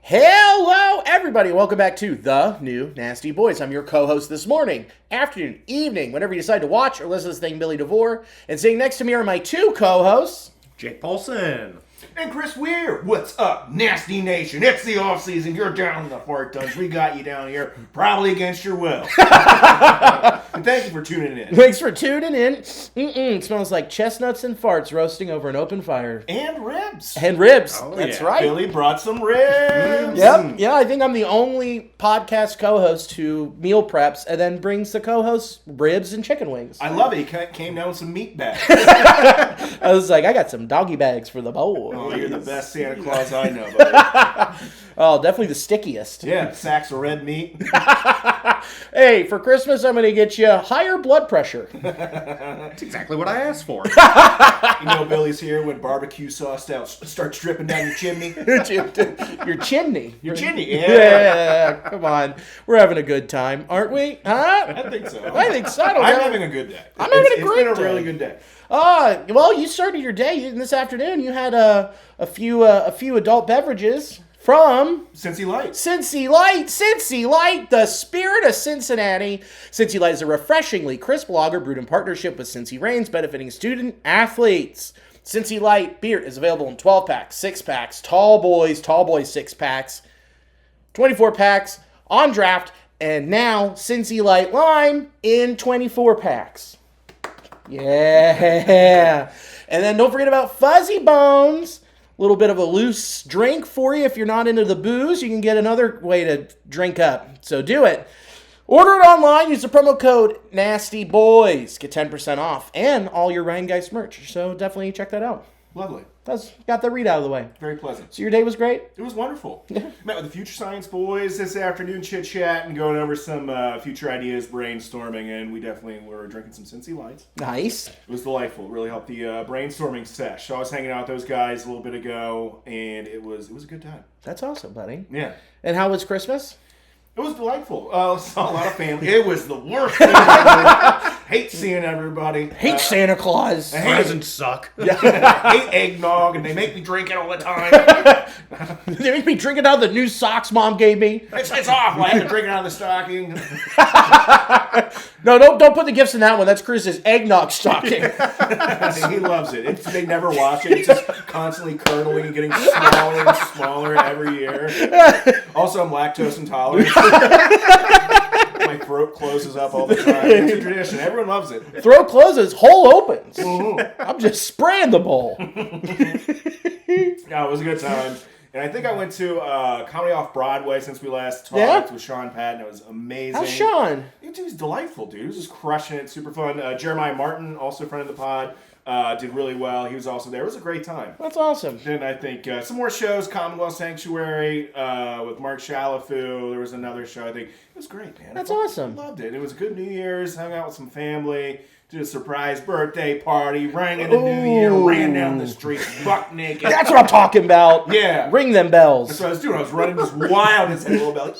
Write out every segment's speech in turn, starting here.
Hello, everybody. Welcome back to The New Nasty Boys. I'm your co-host this morning, afternoon, evening, whenever you decide to watch or listen to this thing, Billy DeVore. And sitting next to me are my two co-hosts, Jake Paulson. And Chris Weir, what's up, Nasty Nation? It's the off season. You're down in the fart tons. We got you down here, probably against your will. And thank you for tuning in. Thanks for tuning in. It smells like chestnuts and farts roasting over an open fire. And ribs. And ribs. Oh, That's yeah. right. Billy brought some ribs. Yep. Yeah, I think I'm the only podcast co-host who meal preps and then brings the co-host ribs and chicken wings. I love it. He came down with some meat bags. I was like, I got some doggy bags for the boys. Oh, you're the best Santa Claus I know, buddy. Oh, definitely the stickiest. Yeah, sacks of red meat. Hey, for Christmas, I'm going to get you higher blood pressure. That's exactly what I asked for. You know Billy's here when barbecue sauce starts dripping down your chimney. Your chimney. Your chimney, Yeah, come on. We're having a good time, aren't we? Huh? I think so. I think so. I don't I'm know. having a good day. I'm having a great It's been a really day. good day. Well, you started your day this afternoon. You had a few adult beverages from Cincy Light. Cincy Light. Cincy Light, the spirit of Cincinnati. Cincy Light is a refreshingly crisp lager brewed in partnership with Cincy Reigns, benefiting student athletes. Cincy Light beer is available in 12-packs, 6-packs, tall boys 6-packs, 24-packs, on draft, and now Cincy Light Lime in 24-packs. Yeah. And then don't forget about Fuzzy Bones. A little bit of a loose drink for you. If you're not into the booze, you can get another way to drink up. So do it. Order it online. Use the promo code NASTYBOYS. Get 10% off and all your Ryan Geist merch. So definitely check that out. Lovely. Got the read out of the way. Very pleasant. So your day was great? It was wonderful. Met with the Future Science boys this afternoon, chit-chat, and going over some future ideas, brainstorming, and we definitely were drinking some Cincy Lights. Nice. It was delightful. It really helped the brainstorming sesh. So I was hanging out with those guys a little bit ago, and it was a good time. That's awesome, buddy. Yeah. And how was Christmas? It was delightful. Saw a lot of family. It was the worst thing ever. Hate seeing everybody. Hate Santa Claus. Presents suck. Hate eggnog, and they make me drink it all the time. They make me drink it out of the new socks Mom gave me. It's awful. I have to drink it out of the stocking. No, don't put the gifts in that one. That's Chris's eggnog stocking. He loves it. They never wash it. It's just constantly curdling and getting smaller and smaller every year. Also, I'm lactose intolerant. My throat closes up all the time. It's a tradition. Everyone loves it. Throat closes, hole opens. I'm just spraying the bowl. Yeah, it was a good time. And I think I went to Comedy Off Broadway since we last talked Yeah? with Sean Patton. It was amazing. How's Sean? He was delightful, dude. He was just crushing it. Super fun. Jeremiah Martin, also a friend of the pod, did really well. He was also there. It was a great time. That's awesome. Then I think some more shows, Commonwealth Sanctuary with Mark Shalafu. There was another show, I think. It was great, man. That's awesome. Loved it. It was a good New Year's. Hung out with some family. Did a surprise birthday party. Rang in the New Year. Ran down the street buck naked. That's what I'm talking about. Yeah. Ring them bells. That's what I was doing. I was running just wild as a little belly.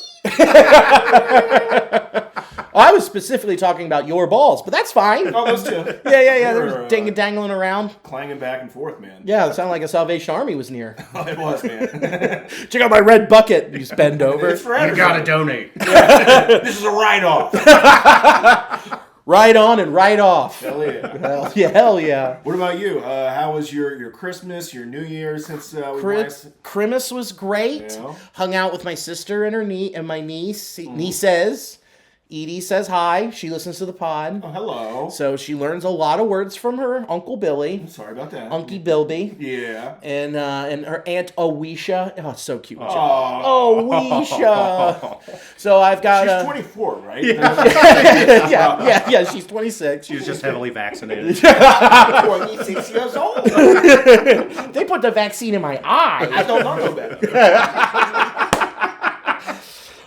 I was specifically talking about your balls, but that's fine. Oh, those two. Yeah. They were dangling around. Clanging back and forth, man. Yeah, it sounded like a Salvation Army was near. Oh, it was, man. Check out my red bucket. You just bend over. It's for You everyone. gotta donate. This is a write-off. Right on and right off. Hell yeah. Hell yeah. What about you? How was your Christmas, your New Year since we last... Christmas was great. Yeah. Hung out with my sister and my niece. Nieces. Edie says hi. She listens to the pod. Oh, hello. So she learns a lot of words from her Uncle Billy. Sorry about that. Unky Bilby. Yeah. And her Aunt Awisha. Oh, so cute. Oh. Awisha. So I've got... She's 24, right? yeah, she's 26. She was just heavily vaccinated. 26 years old. They put the vaccine in my eye. I don't know better.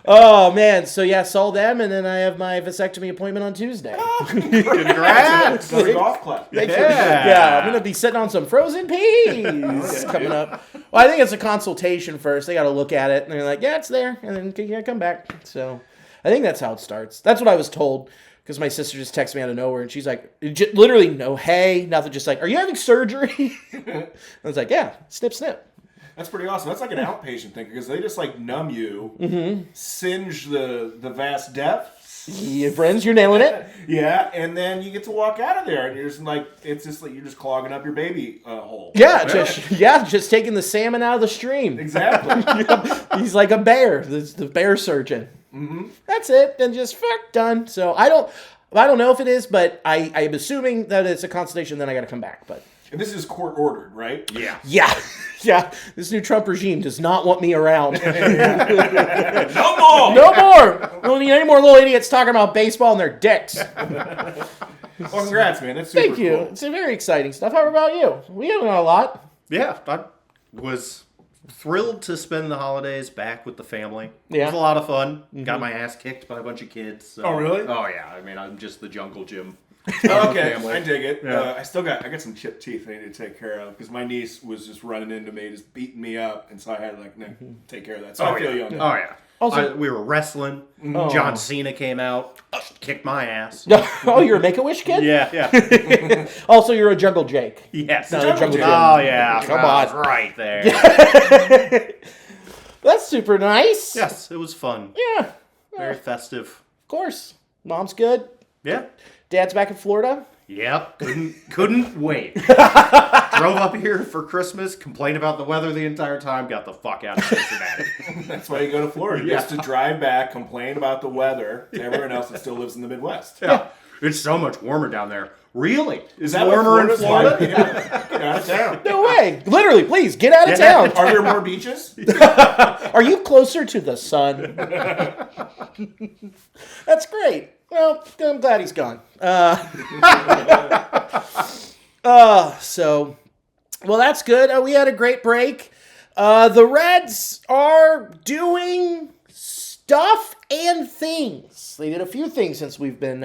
Oh, man. So, yeah, saw them, and then I have my vasectomy appointment on Tuesday. Congrats! Got a golf clap. Yeah, I'm going to be sitting on some frozen peas coming up. Well, I think it's a consultation first. They got to look at it, and they're like, yeah, it's there, and then come back. So, I think that's how it starts. That's what I was told, because my sister just texted me out of nowhere, and she's like, literally no hey, nothing, just like, are you having surgery? I was like, yeah, snip, snip. That's pretty awesome. That's like an outpatient thing because they just like numb you, singe the vast depths. Yeah, friends, you're nailing it. Yeah, and then you get to walk out of there, and you're just like, it's just like you're just clogging up your baby hole. Yeah, just taking the salmon out of the stream. Exactly. He's like a bear, the bear surgeon. That's it, and just done. So I don't know if it is, but I'm assuming that it's a consultation. Then I got to come back, but. And this is court ordered, right? Yeah. Yeah. This new Trump regime does not want me around. No more! No more! We don't need any more little idiots talking about baseball and their dicks. Well, congrats, man. That's super Thank you. cool. It's a very exciting stuff. How about you? We haven't done a lot. Yeah, I was thrilled to spend the holidays back with the family. Yeah. It was a lot of fun. Got my ass kicked by a bunch of kids. So. Oh, really? Oh, yeah. I mean, I'm just the jungle gym. Okay, family. I dig it. Yeah. I got some chipped teeth I need to take care of because my niece was just running into me, just beating me up, and so I had to take care of that. So I feel you on that. Oh, yeah. Also- We were wrestling. Oh. John Cena came out, kicked my ass. Oh, you're a Make-A-Wish kid? Yeah. Also, you're a Jungle Jake. Yes. No, Jungle Jake. Oh, yeah. Come I on. was right there. That's super nice. Yes, it was fun. Yeah. Very festive. Of course. Mom's good. Yeah. Dad's back in Florida. Yep, couldn't wait. Drove up here for Christmas, complained about the weather the entire time, got the fuck out of Cincinnati. That's why you go to Florida, just to drive back, complain about the weather to everyone else that still lives in the Midwest. Yeah. It's so much warmer down there. Really? Is that warmer in what Florida? Florida's like? Yeah. Get out of town. No way. Literally, please, get out of town. Are there more beaches? Are you closer to the sun? That's great. Well, I'm glad he's gone. Well, that's good. We had a great break. The Reds are doing stuff and things. They did a few things since we've been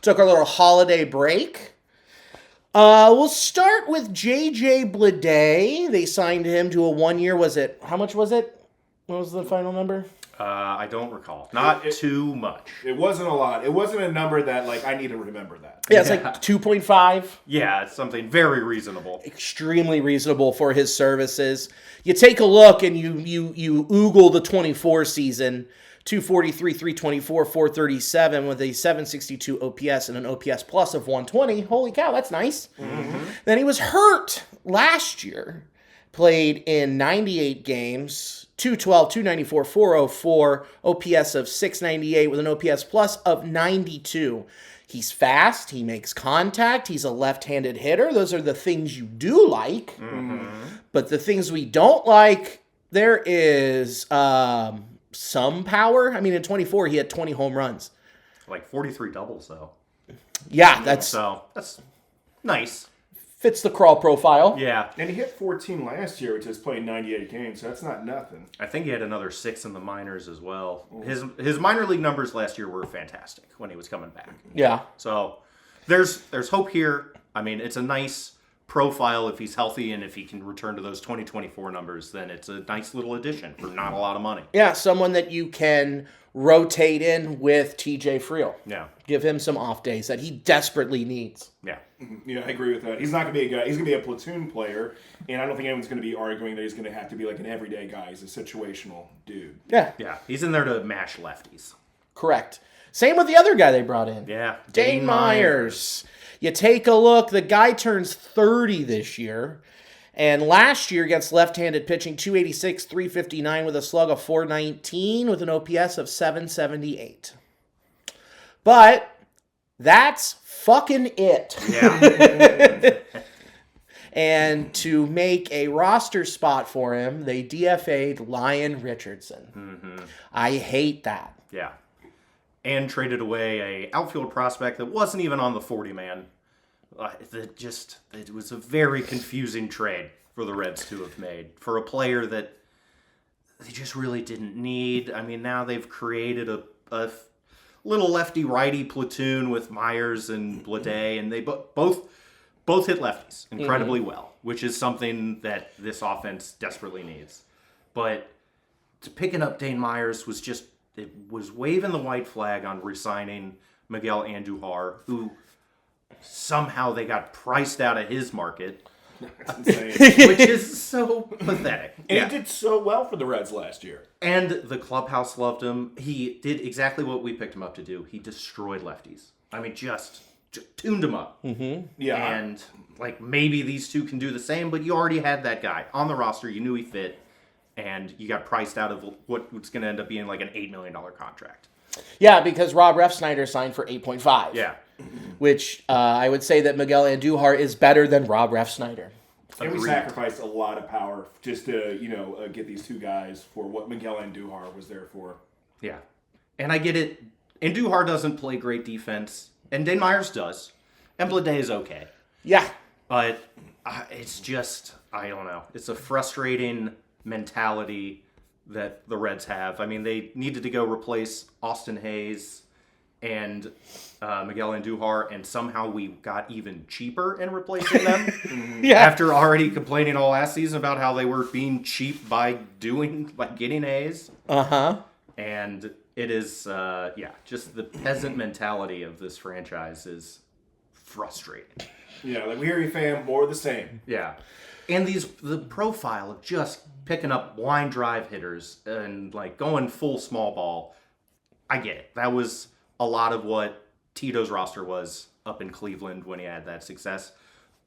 took our little holiday break. We'll start with JJ Bleday. They signed him to a 1 year. How much was it? What was the final number? I don't recall. Not too much. It wasn't a lot. It wasn't a number that, I need to remember that. Yeah, it's like 2.5. Yeah, it's something very reasonable. Extremely reasonable for his services. You take a look and you oogle the 24 season, 243, 324, 437 with a 762 OPS and an OPS plus of 120. Holy cow, that's nice. Mm-hmm. Then he was hurt last year. Played in 98 games, 212, 294, 404, OPS of 698 with an OPS plus of 92. He's fast, he makes contact, he's a left-handed hitter. Those are the things you do like. Mm-hmm. But the things we don't like, there is some power. I mean, in 24, he had 20 home runs. Like 43 doubles, though. Yeah, that's nice. Fits the crawl profile. Yeah. And he hit 14 last year, which is playing 98 games, so that's not nothing. I think he had another 6 in the minors as well. His minor league numbers last year were fantastic when he was coming back. Yeah. So there's hope here. I mean, it's a nice profile if he's healthy, and if he can return to those 2024 numbers, then it's a nice little addition for not a lot of money. Yeah, someone that you can rotate in with TJ Friel. Yeah. Give him some off days that he desperately needs. Yeah. Yeah, I agree with that. He's not going to be a guy. He's going to be a platoon player, and I don't think anyone's going to be arguing that he's going to have to be like an everyday guy. He's a situational dude. Yeah. Yeah. He's in there to mash lefties. Correct. Same with the other guy they brought in. Yeah. Dane Myers. You take a look. The guy turns 30 this year. And last year against left-handed pitching, 286, 359 with a slug of 419 with an OPS of 778. But that's fucking it. Yeah. And to make a roster spot for him, they DFA'd Lyon Richardson. Mm-hmm. I hate that. Yeah. And traded away a outfield prospect that wasn't even on the 40-man. It was a very confusing trade for the Reds to have made for a player that they just really didn't need. I mean, now they've created a little lefty-righty platoon with Myers and Bleday, and they both hit lefties incredibly well, which is something that this offense desperately needs. But picking up Dane Myers was waving the white flag on re-signing Miguel Andujar, who somehow they got priced out of his market. That's insane. which is so pathetic. And he did so well for the Reds last year. And the clubhouse loved him. He did exactly what we picked him up to do. He destroyed lefties. I mean, just tuned him up. Mm-hmm. Yeah. And, maybe these two can do the same, but you already had that guy on the roster. You knew he fit, and you got priced out of what was going to end up being an $8 million contract. Yeah, because Rob Refsnyder signed for 8.5. Yeah. Which I would say that Miguel Andujar is better than Rob Refsnyder. And we Agreed. sacrificed a lot of power just to, get these two guys for what Miguel Andujar was there for. Yeah. And I get it. Andujar doesn't play great defense, and Dan Myers does. And Blade is okay. Yeah. But it's just, I don't know. It's a frustrating mentality that the Reds have. I mean, they needed to go replace Austin Hayes and Miguel Andujar, and somehow we got even cheaper in replacing them. Yeah. After already complaining all last season about how they were being cheap by getting Hayes. Uh-huh. And it is, just the peasant mentality of this franchise is frustrating. Yeah, we hear you, fam, more of the same. Yeah. And the profile of just picking up line drive hitters and going full small ball, I get it. That was a lot of what Tito's roster was up in Cleveland when he had that success.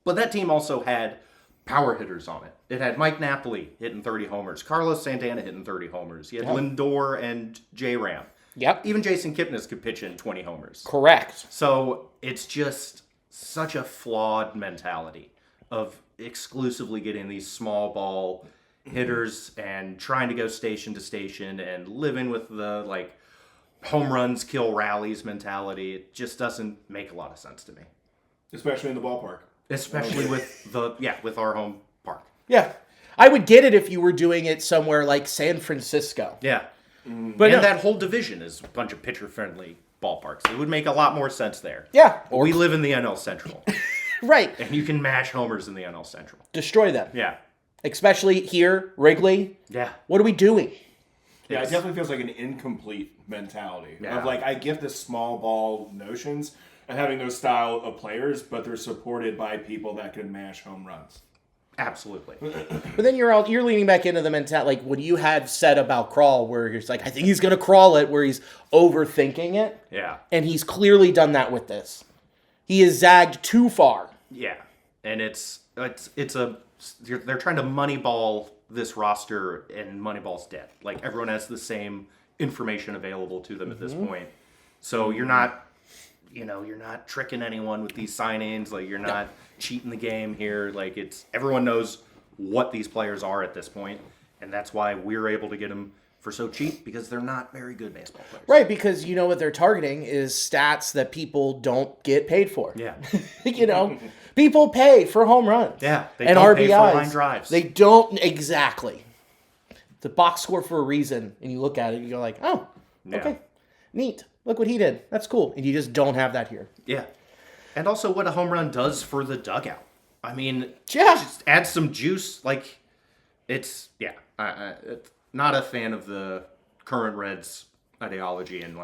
But that team also had power hitters on it. It had Mike Napoli hitting 30 homers, Carlos Santana hitting 30 homers. You had Lindor and J-Ram. Yep. Even Jason Kipnis could pitch in 20 homers. Correct. So it's just such a flawed mentality of exclusively getting these small ball hitters and trying to go station to station and living with the home runs kill rallies mentality. It just doesn't make a lot of sense to me. Especially in the ballpark. Especially with our home park. Yeah. I would get it if you were doing it somewhere like San Francisco. Yeah. But and that whole division is a bunch of pitcher-friendly ballparks. It would make a lot more sense there. Yeah. But we live in the NL Central. Right. And you can mash homers in the NL Central. Destroy them. Yeah. Especially here, Wrigley. Yeah. What are we doing? Yeah, it definitely feels like an incomplete mentality. Yeah. Of I get the small ball notions and having those style of players, but they're supported by people that can mash home runs. Absolutely. But then you're leaning back into the mentality, what you had said about Crawl, where you're I think he's going to crawl it, where he's overthinking it. Yeah. And he's clearly done that with this. He has zagged too far. Yeah. And they're trying to moneyball this roster, and Moneyball's dead. Everyone has the same information available to them at this point. So you're not tricking anyone with these signings. You're not cheating the game here. Everyone knows what these players are at this point, and that's why we're able to get them for so cheap, because they're not very good baseball players. Right, because what they're targeting is stats that people don't get paid for. Yeah. People pay for home runs. Yeah, they and don't RBIs. pay for line drives. They don't exactly. It's a box score for a reason, and you look at it and you go oh, Yeah. okay, neat. Look what he did. That's cool. And you just don't have that here. Yeah. And also what a home run does for the dugout. I mean, Yeah. just add some juice. It's not a fan of the current Reds ideology and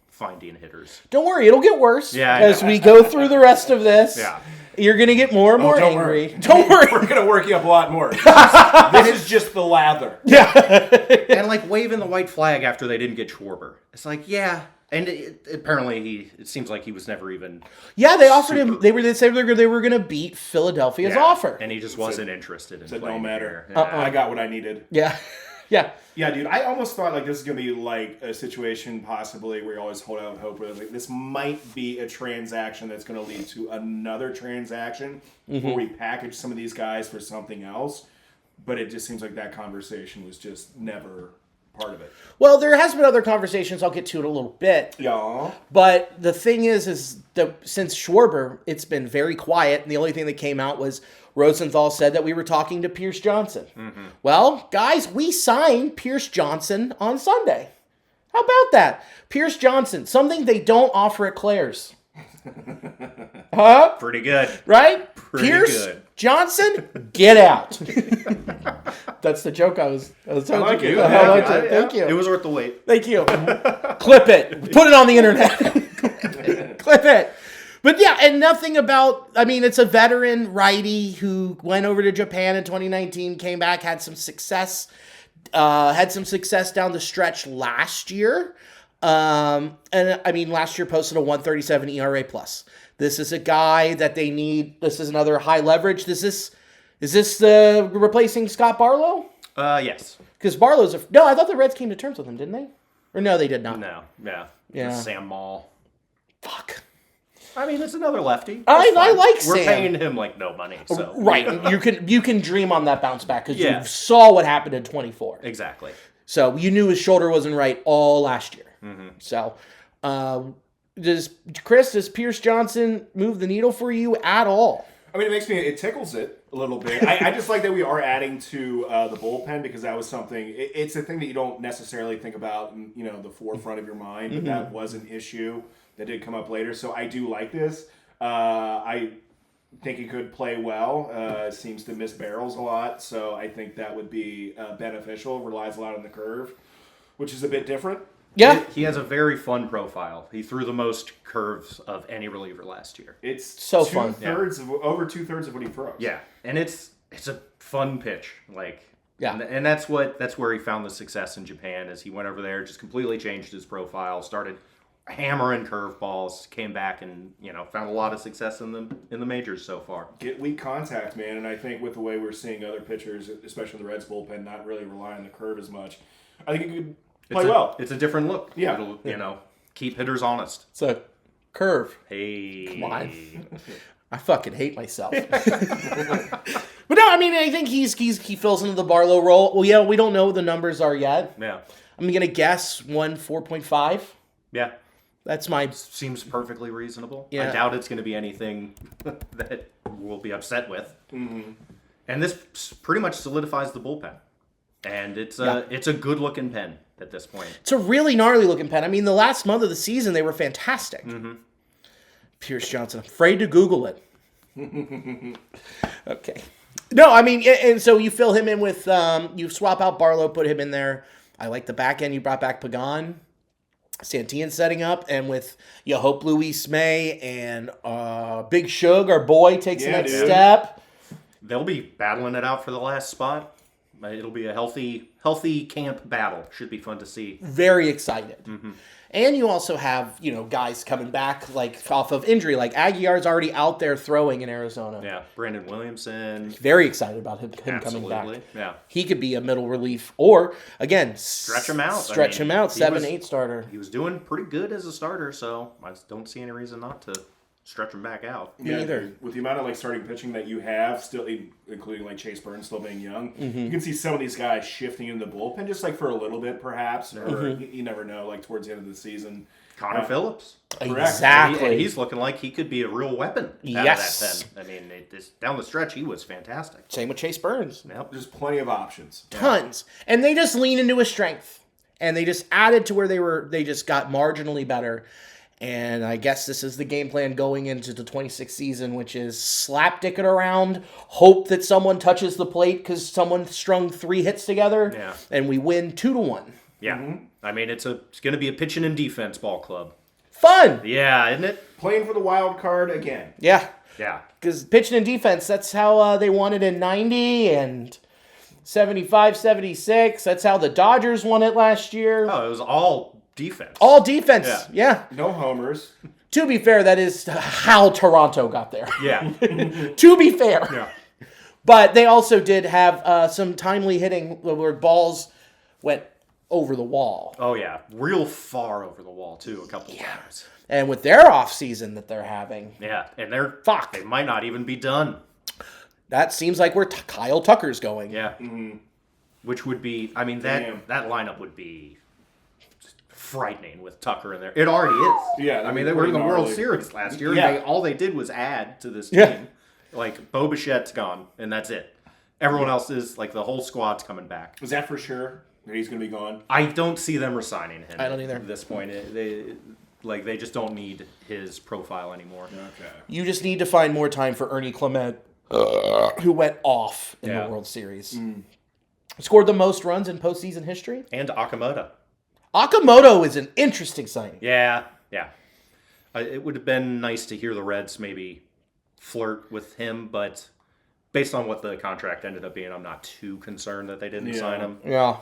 finding hitters. Don't worry, it'll get worse Yeah, I as know. we go through the rest of this. Yeah. You're going to get more and more don't angry. worry. Don't worry. We're going to work you up a lot more. This is just the lather. And waving the white flag after they didn't get Schwarber. It's yeah. And apparently it seems like he was never even. Yeah, they offered him. They said they were going to beat Philadelphia's offer. And he just wasn't interested in Said playing no matter. here. I got what I needed. Yeah. Yeah. Yeah, dude, I almost thought this is going to be a situation possibly where you always hold out hope where this might be a transaction that's going to lead to another transaction where we package some of these guys for something else. But it just seems like that conversation was just never part of it. Well, there has been other conversations. I'll get to it a little bit. Yeah. But the thing is that since Schwarber, it's been very quiet. And the only thing that came out was Rosenthal said that we were talking to Pierce Johnson. Mm-hmm. Well, guys, we signed Pierce Johnson on Sunday. How about that? Pierce Johnson, something they don't offer at Claire's. Huh? Pretty good. Right? Pretty Pierce good. Johnson, get out. That's the joke I was telling I like you. it. I liked Yeah, it. Thank you. It was worth the wait. Thank you. Clip it. Put it on the internet. Clip it. But yeah, and nothing about, I mean, it's a veteran righty who went over to Japan in 2019, came back, had some success down the stretch last year. And I mean, last year posted a 137 ERA plus. This is a guy that they need. This is another high leverage. Is this replacing Scott Barlow? Yes. Because Barlow's no, I thought the Reds came to terms with him, didn't they? Or no, they did not. No. Yeah. Yeah. Sam Maul. Fuck. I mean, it's another lefty. I like We're Sam. paying him like no money, so Right. You can dream on that bounce back because Yeah. you saw what happened in 24. Exactly. So you knew his shoulder wasn't right all last year. Mm-hmm. So does Pierce Johnson move the needle for you at all? I mean, it tickles it a little bit. I just like that we are adding to the bullpen because that was something. It's a thing that you don't necessarily think about in, the forefront of your mind, but that was an issue that did come up later. So I do like this. I think he could play well. Seems to miss barrels a lot, so I think that would be beneficial. Relies a lot on the curve, which is a bit different. Yeah. He has a very fun profile. He threw the most curves of any reliever last year. It's so fun. Over 2/3 of what he throws. Yeah, and it's a fun pitch. Yeah. And that's where he found the success in Japan. As he went over there, just completely changed his profile, started hammering curveballs, came back and found a lot of success in the majors so far. Get weak contact, man, and I think with the way we're seeing other pitchers, especially the Reds bullpen, not really rely on the curve as much, I think it could play well. It's a different look. Yeah. It'll, keep hitters honest. It's a curve. Hey. Come on. I fucking hate myself. But no, I mean, I think he fills into the Barlow role. Well, yeah, we don't know what the numbers are yet. Yeah. I'm going to guess 4.5. Yeah. That's my... Seems perfectly reasonable. Yeah. I doubt it's going to be anything that we'll be upset with. Mm-hmm. And this pretty much solidifies the bullpen. And it's a good-looking pen at this point. It's a really gnarly looking pen. I mean, the last month of the season, they were fantastic. Mm-hmm. Pierce Johnson. Afraid to Google it. Okay. No, I mean, and so you fill him in with, you swap out Barlow, put him in there. I like the back end. You brought back Pagan. Santillan setting up, and with you hope Luis May and Big Shug, our boy, takes the next step. They'll be battling it out for the last spot. It'll be a healthy camp battle. Should be fun to see. Very excited. Mm-hmm. And you also have, guys coming back off of injury. Like Aguilar's already out there throwing in Arizona. Yeah, Brandon Williamson. Very excited about him coming back. Yeah. He could be a middle relief or, again, stretch him out. 7-8 starter. He was doing pretty good as a starter, so I don't see any reason not to stretch him back out. Me either. With the amount of starting pitching that you have, still including Chase Burns still being young, you can see some of these guys shifting in the bullpen just for a little bit, perhaps, or you never know. Towards the end of the season, Connor Phillips, exactly. And he's looking like he could be a real weapon. Yes, out of that pen. I mean, down the stretch, he was fantastic. Same with Chase Burns. Yep. There's plenty of options, tons, and they just lean into his strength, and they just added to where they were. They just got marginally better. And I guess this is the game plan going into the 26th season, which is slapdick it around, hope that someone touches the plate because someone strung 3 hits together, and we win 2-1. Yeah, I mean it's going to be a pitching and defense ball club. Fun. Yeah, isn't it? Playing for the wild card again. Yeah. Yeah. Because pitching and defense, that's how they won it in 90 and 75, 76. That's how the Dodgers won it last year. Oh, it was all defense. All defense, yeah. No homers. To be fair, that is how Toronto got there. Yeah. To be fair. Yeah. But they also did have some timely hitting where balls went over the wall. Oh, yeah. Real far over the wall, too, a couple times. And with their offseason that they're having. Yeah, and they might not even be done. That seems like where Kyle Tucker's going. Yeah. Mm-hmm. Which would be, I mean, that lineup would be frightening with Tucker in there. It already is. Yeah. I mean, they were in the World Series last year. Yeah. And all they did was add to this team. Bo Bichette's gone, and that's it. Everyone else is, the whole squad's coming back. Is that for sure that he's going to be gone? I don't see them resigning him. I don't either. At this point. They just don't need his profile anymore. Okay. You just need to find more time for Ernie Clement, who went off in the World Series. Scored the most runs in postseason history. And Okamoto. Okamoto is an interesting signing. Yeah. It would have been nice to hear the Reds maybe flirt with him, but based on what the contract ended up being, I'm not too concerned that they didn't sign him. Yeah.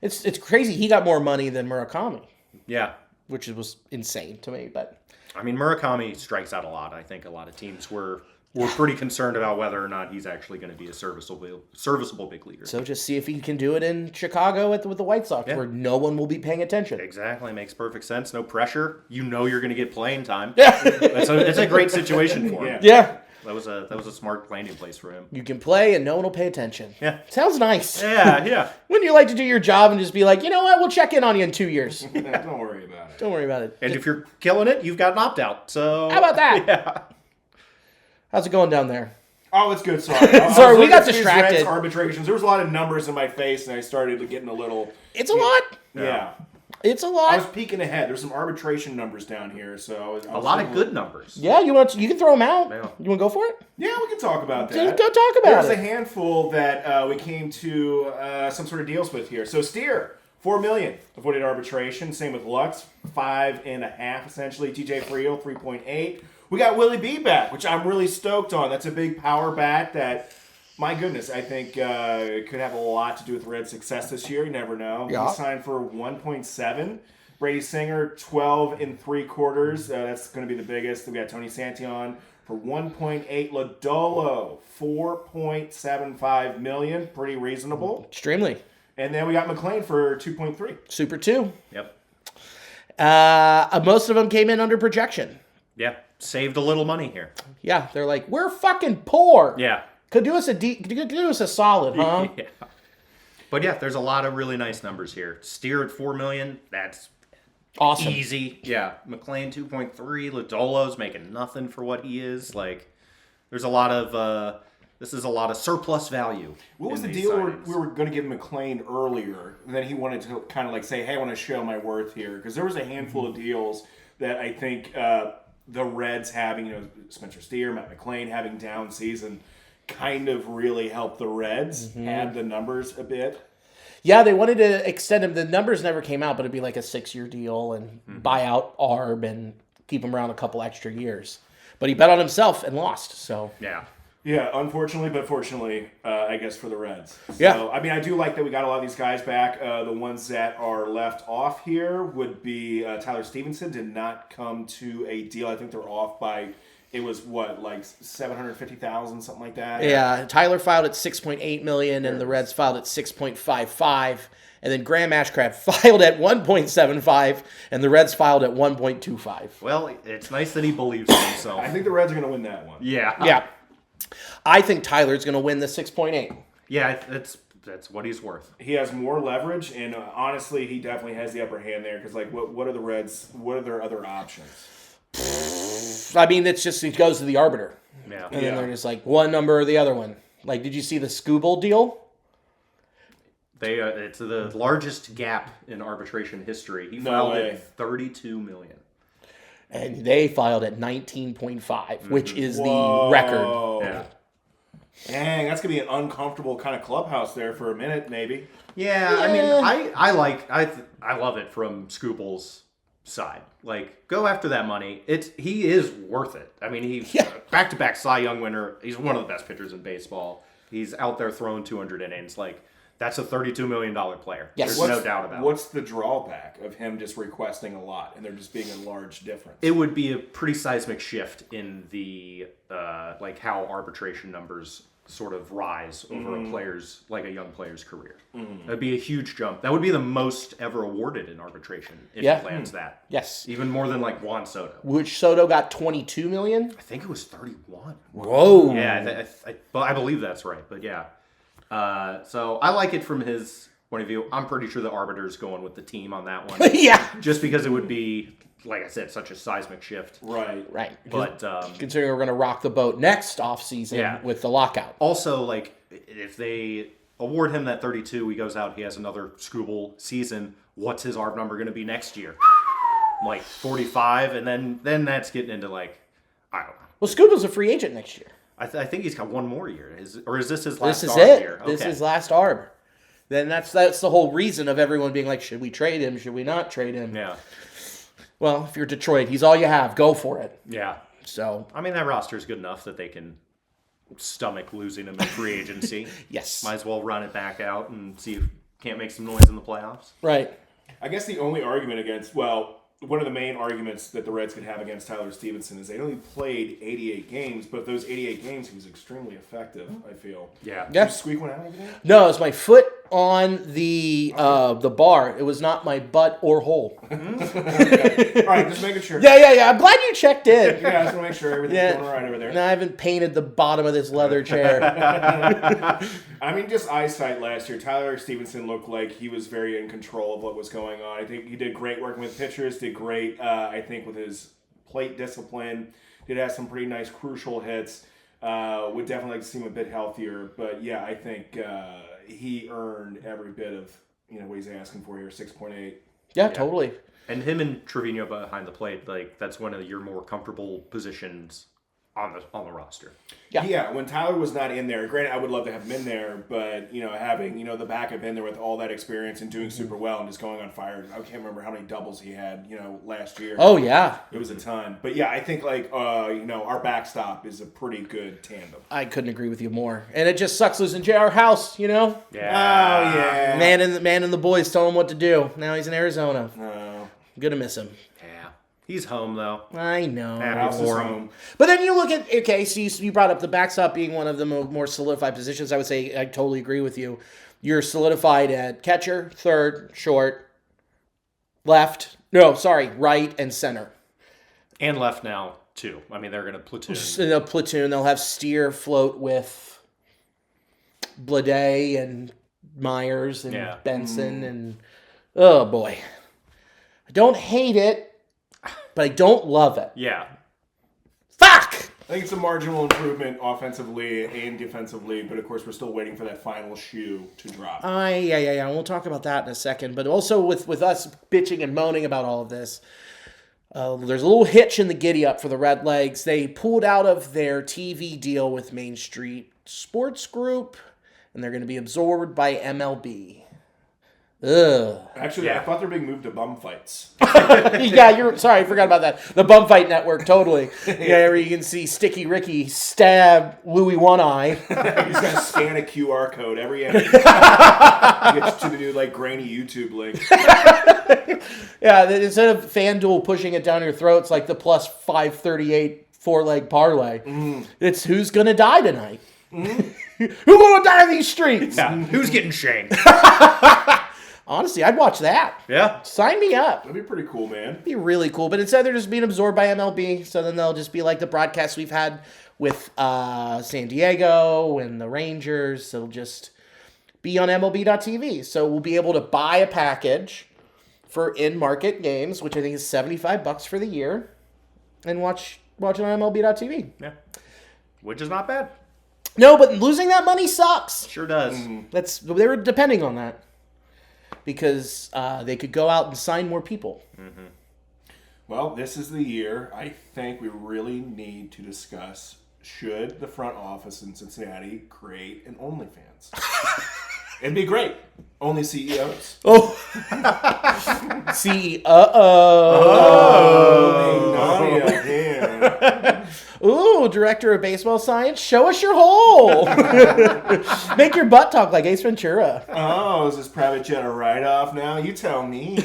It's crazy. He got more money than Murakami, Yeah. which was insane to me. But I mean, Murakami strikes out a lot. I think a lot of teams were pretty concerned about whether or not he's actually going to be a serviceable big leaguer. so just see if he can do it in Chicago with the White Sox, where no one will be paying attention. Exactly. Makes perfect sense. No pressure. You know you're going to get playing time. Yeah. It's a great situation for him. Yeah. That was a smart landing place for him. You can play and no one will pay attention. Yeah. Sounds nice. Yeah. Wouldn't you like to do your job and just be like, you know what, we'll check in on you in 2 years. Don't worry about it. Don't worry about it. And if you're killing it, you've got an opt-out. So How about that? Yeah. How's it going down there? Oh, it's good. Sorry. Sorry, we got These distracted. Reds arbitrations. There was a lot of numbers in my face, and I started getting a little. It's a lot. Yeah. It's a I lot. was peeking ahead. There's some arbitration numbers down here, so I was A lot of good numbers. Yeah, you can throw them out. Yeah. You want to go for it? Yeah, we can talk about that. Just go talk about There's it. a handful that we came to some sort of deals with here. So Steer, $4 million avoided arbitration. Same with Lux, 5.5 essentially. TJ Friel, 3.8. We got Willie B back, which I'm really stoked on. That's a big power bat that, my goodness, I think could have a lot to do with Red's success this year. You never know. Yeah. He signed for 1.7. Brady Singer, 12.75. That's going to be the biggest. We got Tony Santion for 1.8. Lodolo, 4.75 million. Pretty reasonable. Extremely. And then we got McLean for 2.3. Super 2. Yep. Most of them came in under projection. Yeah. Saved a little money here. Yeah, they're like, we're fucking poor. Yeah. Could do us a solid, huh? Yeah. But yeah, there's a lot of really nice numbers here. Steer at $4 million. That's Awesome. easy. Yeah. McLean 2.3. Lodolo's making nothing for what he is. Like, there's a lot of this is a lot of surplus value. What was in the these deal signings. we were going to give McLean earlier, and then he wanted to kind of like say, hey, I want to show my worth here? Because there was a handful of deals that I think the Reds having, Spencer Steer, Matt McLean having down season kind of really helped the Reds add the numbers a bit. Yeah, they wanted to extend him. The numbers never came out, but it'd be like a 6-year deal and buy out Arb and keep him around a couple extra years. But he bet on himself and lost, so. Yeah. Yeah, unfortunately, but fortunately, I guess, for the Reds. So, Yeah. I mean, I do like that we got a lot of these guys back. The ones that are left off here would be Tyler Stevenson did not come to a deal. I think they're off by, it was what, like $750,000, something like that? Yeah, Tyler filed at $6.8 million, and the Reds filed at $6.55. And then Graham Ashcraft filed at $1.75, and the Reds filed at $1.25. Well, it's nice that he believes in himself. I think the Reds are going to win that one. Yeah. Yeah. I think Tyler's going to win the 6.8. Yeah, that's what he's worth. He has more leverage, and honestly, he definitely has the upper hand there. Because, like, what are the Reds? What are their other options? I mean, it goes to the arbiter. Yeah. And then they're just like, one number or the other one. Like, did you see the Scooble deal? It's the largest gap in arbitration history. He No filed way. at $32 million. And they filed at 19.5, which is the Whoa. record. Yeah. Dang, that's gonna be an uncomfortable kind of clubhouse there for a minute, maybe. Yeah, I mean, I love it from Scooble's side. Like, go after that money. He is worth it. I mean, he's back-to-back Cy Young winner. He's one of the best pitchers in baseball. He's out there throwing 200 innings. Like, that's a $32 million player. Yes. There's no doubt about it. What's the drawback of him just requesting a lot and there just being a large difference? It would be a pretty seismic shift in the like how arbitration numbers sort of rise over a player's, like a young player's career. That'd be a huge jump. That would be the most ever awarded in arbitration if he lands that. Yes. Even more than like Juan Soto. Which Soto got $22 million? I think it was 31. Whoa. Yeah, I believe that's right. But yeah. So I like it from his point of view. I'm pretty sure the arbiter's going with the team on that one. Yeah. Just because it would be, like I said, such a seismic shift. Right. Right. But Considering we're going to rock the boat next offseason with the lockout. also, like, if they award him that 32, he goes out, he has another Scooble season, what's his ARB number going to be next year? Like 45, and then that's getting into, like, I don't know. Well, Scooble's a free agent next year. I think he's got one more year. Or is this his last This is ARB it. year? This Okay. is last ARB. Then that's the whole reason of everyone being like, should we trade him? Should we not trade him? Yeah. Well, if you're Detroit, he's all you have. Go for it. Yeah. So, I mean, that roster is good enough that they can stomach losing him in free agency. yes. Might as well run it back out and see if can't make some noise in the playoffs. Right. I guess the only argument against, one of the main arguments that the Reds could have against Tyler Stevenson is they only played 88 games, but those 88 games, he was extremely effective, I feel. Yeah. Did you squeak one out over there? No, it was my foot on the bar. It was not my butt or hole. Okay. All right, just making sure. Yeah. I'm glad you checked in. Yeah, I just want to make sure everything's going all right over there. No, I haven't painted the bottom of this leather chair. I mean, just eyesight last year. Tyler Stevenson looked like he was very in control of what was going on. I think he did great working with pitchers, did great, I think, with his plate discipline. Did have some pretty nice crucial hits. Would definitely like to see him a bit healthier. But, yeah, I think he earned every bit of what he's asking for here, 6.8. Yeah, totally. And him and Trevino behind the plate, that's one of your more comfortable positions on the roster. Yeah, when Tyler was not in there, granted, I would love to have him in there, but, having, the backup in there with all that experience and doing super well and just going on fire. I can't remember how many doubles he had, last year. Oh, yeah. It was a ton. But, yeah, I think, our backstop is a pretty good tandem. I couldn't agree with you more. And it just sucks losing J.R. House, Yeah. Oh, yeah. Man and the boys told him what to do. Now he's in Arizona. Oh. I'm going to miss him. Yeah. He's home, though. I know. Happy House is for him. home. But then you look at, okay, so you brought up the backstop being one of the more solidified positions. I would say I totally agree with you. You're solidified at catcher, third, short, right, and center. And left now, too. I mean, they're going to platoon. In a platoon, they'll have Steer float with Blade and Myers and Benson and, oh boy. I don't hate it, but I don't love it. Yeah. Fuck! I think it's a marginal improvement offensively and defensively, but of course we're still waiting for that final shoe to drop. Yeah. We'll talk about that in a second. But also with us bitching and moaning about all of this, there's a little hitch in the giddy up for the Red Legs. They pulled out of their TV deal with Main Street Sports Group, and they're going to be absorbed by MLB. Ugh. Actually, I thought they were being moved to bum fights. Yeah, sorry, I forgot about that. The Bum Fight Network, totally. Yeah, where you can see Sticky Ricky stab Louie One Eye. He's going to scan a QR code every end. Gets to the new, grainy YouTube link. Yeah, instead of FanDuel pushing it down your throat, it's like the plus 538 four-leg parlay. It's who's going to die tonight. Who's going to die in these streets? Yeah. Who's getting shanked? Honestly, I'd watch that. Yeah. Sign me up. That'd be pretty cool, man. It'd be really cool. But instead, they're just being absorbed by MLB. So then they'll just be like the broadcasts we've had with San Diego and the Rangers. It'll just be on MLB.TV. So we'll be able to buy a package for in-market games, which I think is $75 for the year, and watch it on MLB.TV. Yeah. Which is not bad. No, but losing that money sucks. Sure does. They were depending on that. Because they could go out and sign more people. Mm-hmm. Well, this is the year I think we really need to discuss, should the front office in Cincinnati create an OnlyFans? It'd be great. Only CEOs. Oh. CEO. Oh, yeah. Ooh, director of baseball science, show us your hole. Make your butt talk like Ace Ventura. Oh, is this private jet a write-off now? You tell me.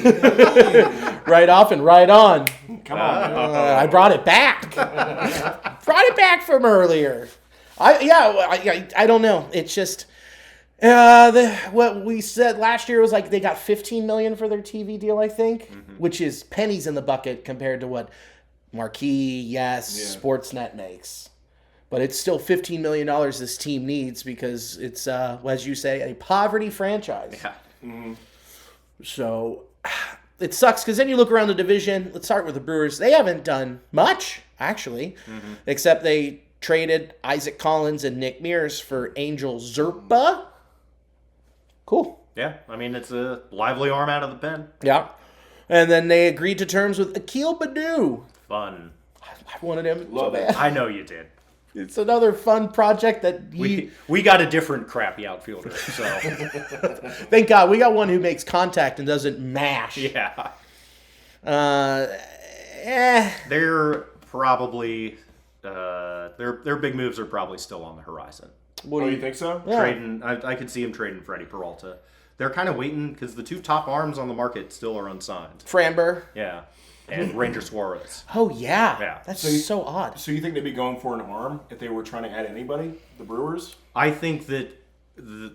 Right off and right on. Come on. I brought it back. Brought it back from earlier. I don't know. It's just what we said last year was like they got $15 million for their TV deal, I think, which is pennies in the bucket compared to what Marquee, Sportsnet makes. But it's still $15 million this team needs because it's, as you say, a poverty franchise. Yeah. Mm-hmm. So it sucks because then you look around the division. Let's start with the Brewers. They haven't done much, actually, except they traded Isaac Collins and Nick Mears for Angel Zerpa. Cool. Yeah. I mean, it's a lively arm out of the pen. Yeah. And then they agreed to terms with Akil Baddoo. Fun. I wanted him so Love it. bad. I know you did. It's another fun project that we got a different crappy outfielder, so thank God we got one who makes contact and doesn't mash. yeah. They're probably their big moves are probably still on the horizon. What do you think so? Yeah. Trading, I could see him trading Freddie Peralta. They're kind of waiting because the two top arms on the market still are unsigned. Framber. Yeah, and Ranger Suarez. Oh, yeah. Yeah. That's So you- so odd. So you think they'd be going for an arm if they were trying to add anybody? The Brewers? I think that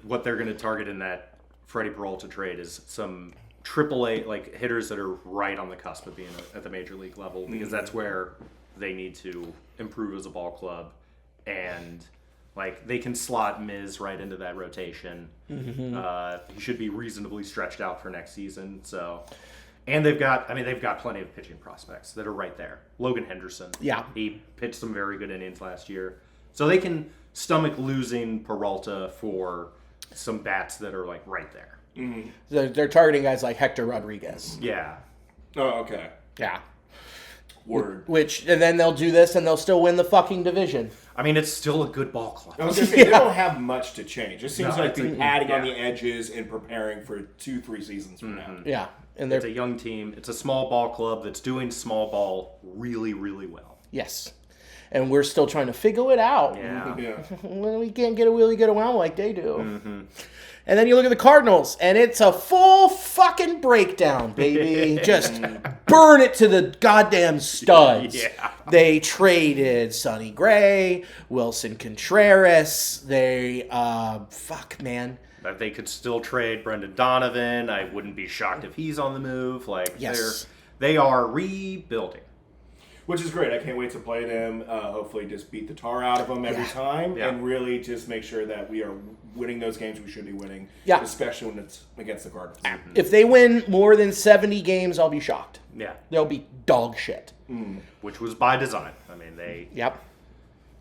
what they're going to target in that Freddie Peralta trade is some AAA like hitters that are right on the cusp of being at the major league level because that's where they need to improve as a ball club, and like they can slot Miz right into that rotation. He should be reasonably stretched out for next season. So, and they've got plenty of pitching prospects that are right there. Logan Henderson, Yeah. he pitched some very good innings last year, so they can stomach losing Peralta for some bats that are like right there. They're targeting guys like Hector Rodriguez. Yeah. Oh, okay. Yeah. Word. And then they'll do this and they'll still win the fucking division. I mean, it's still a good ball club. I was going to say, they don't have much to change. It seems No, like it's they're a- adding on yeah. the edges and preparing for 2-3 seasons from now. Yeah. And It's they're a young team. It's a small ball club that's doing small ball really, really well. yes. And we're still trying to figure it out. Yeah. Yeah. Well, we can't get a really good around like they do. And then you look at the Cardinals, and it's a full fucking breakdown, baby. Just burn it to the goddamn studs. Yeah. They traded Sonny Gray, Wilson Contreras. They, fuck, man. But they could still trade Brendan Donovan. I wouldn't be shocked if he's on the move. Like, Yes. they are rebuilding. Which is great. I can't wait to play them. Hopefully just beat the tar out of them every time. Yeah. And really just make sure that we are winning those games we should be winning. Yeah. Especially when it's against the Cardinals. If they win more than 70 games, I'll be shocked. Yeah. They'll be dog shit. Which was by design. I mean, Yep.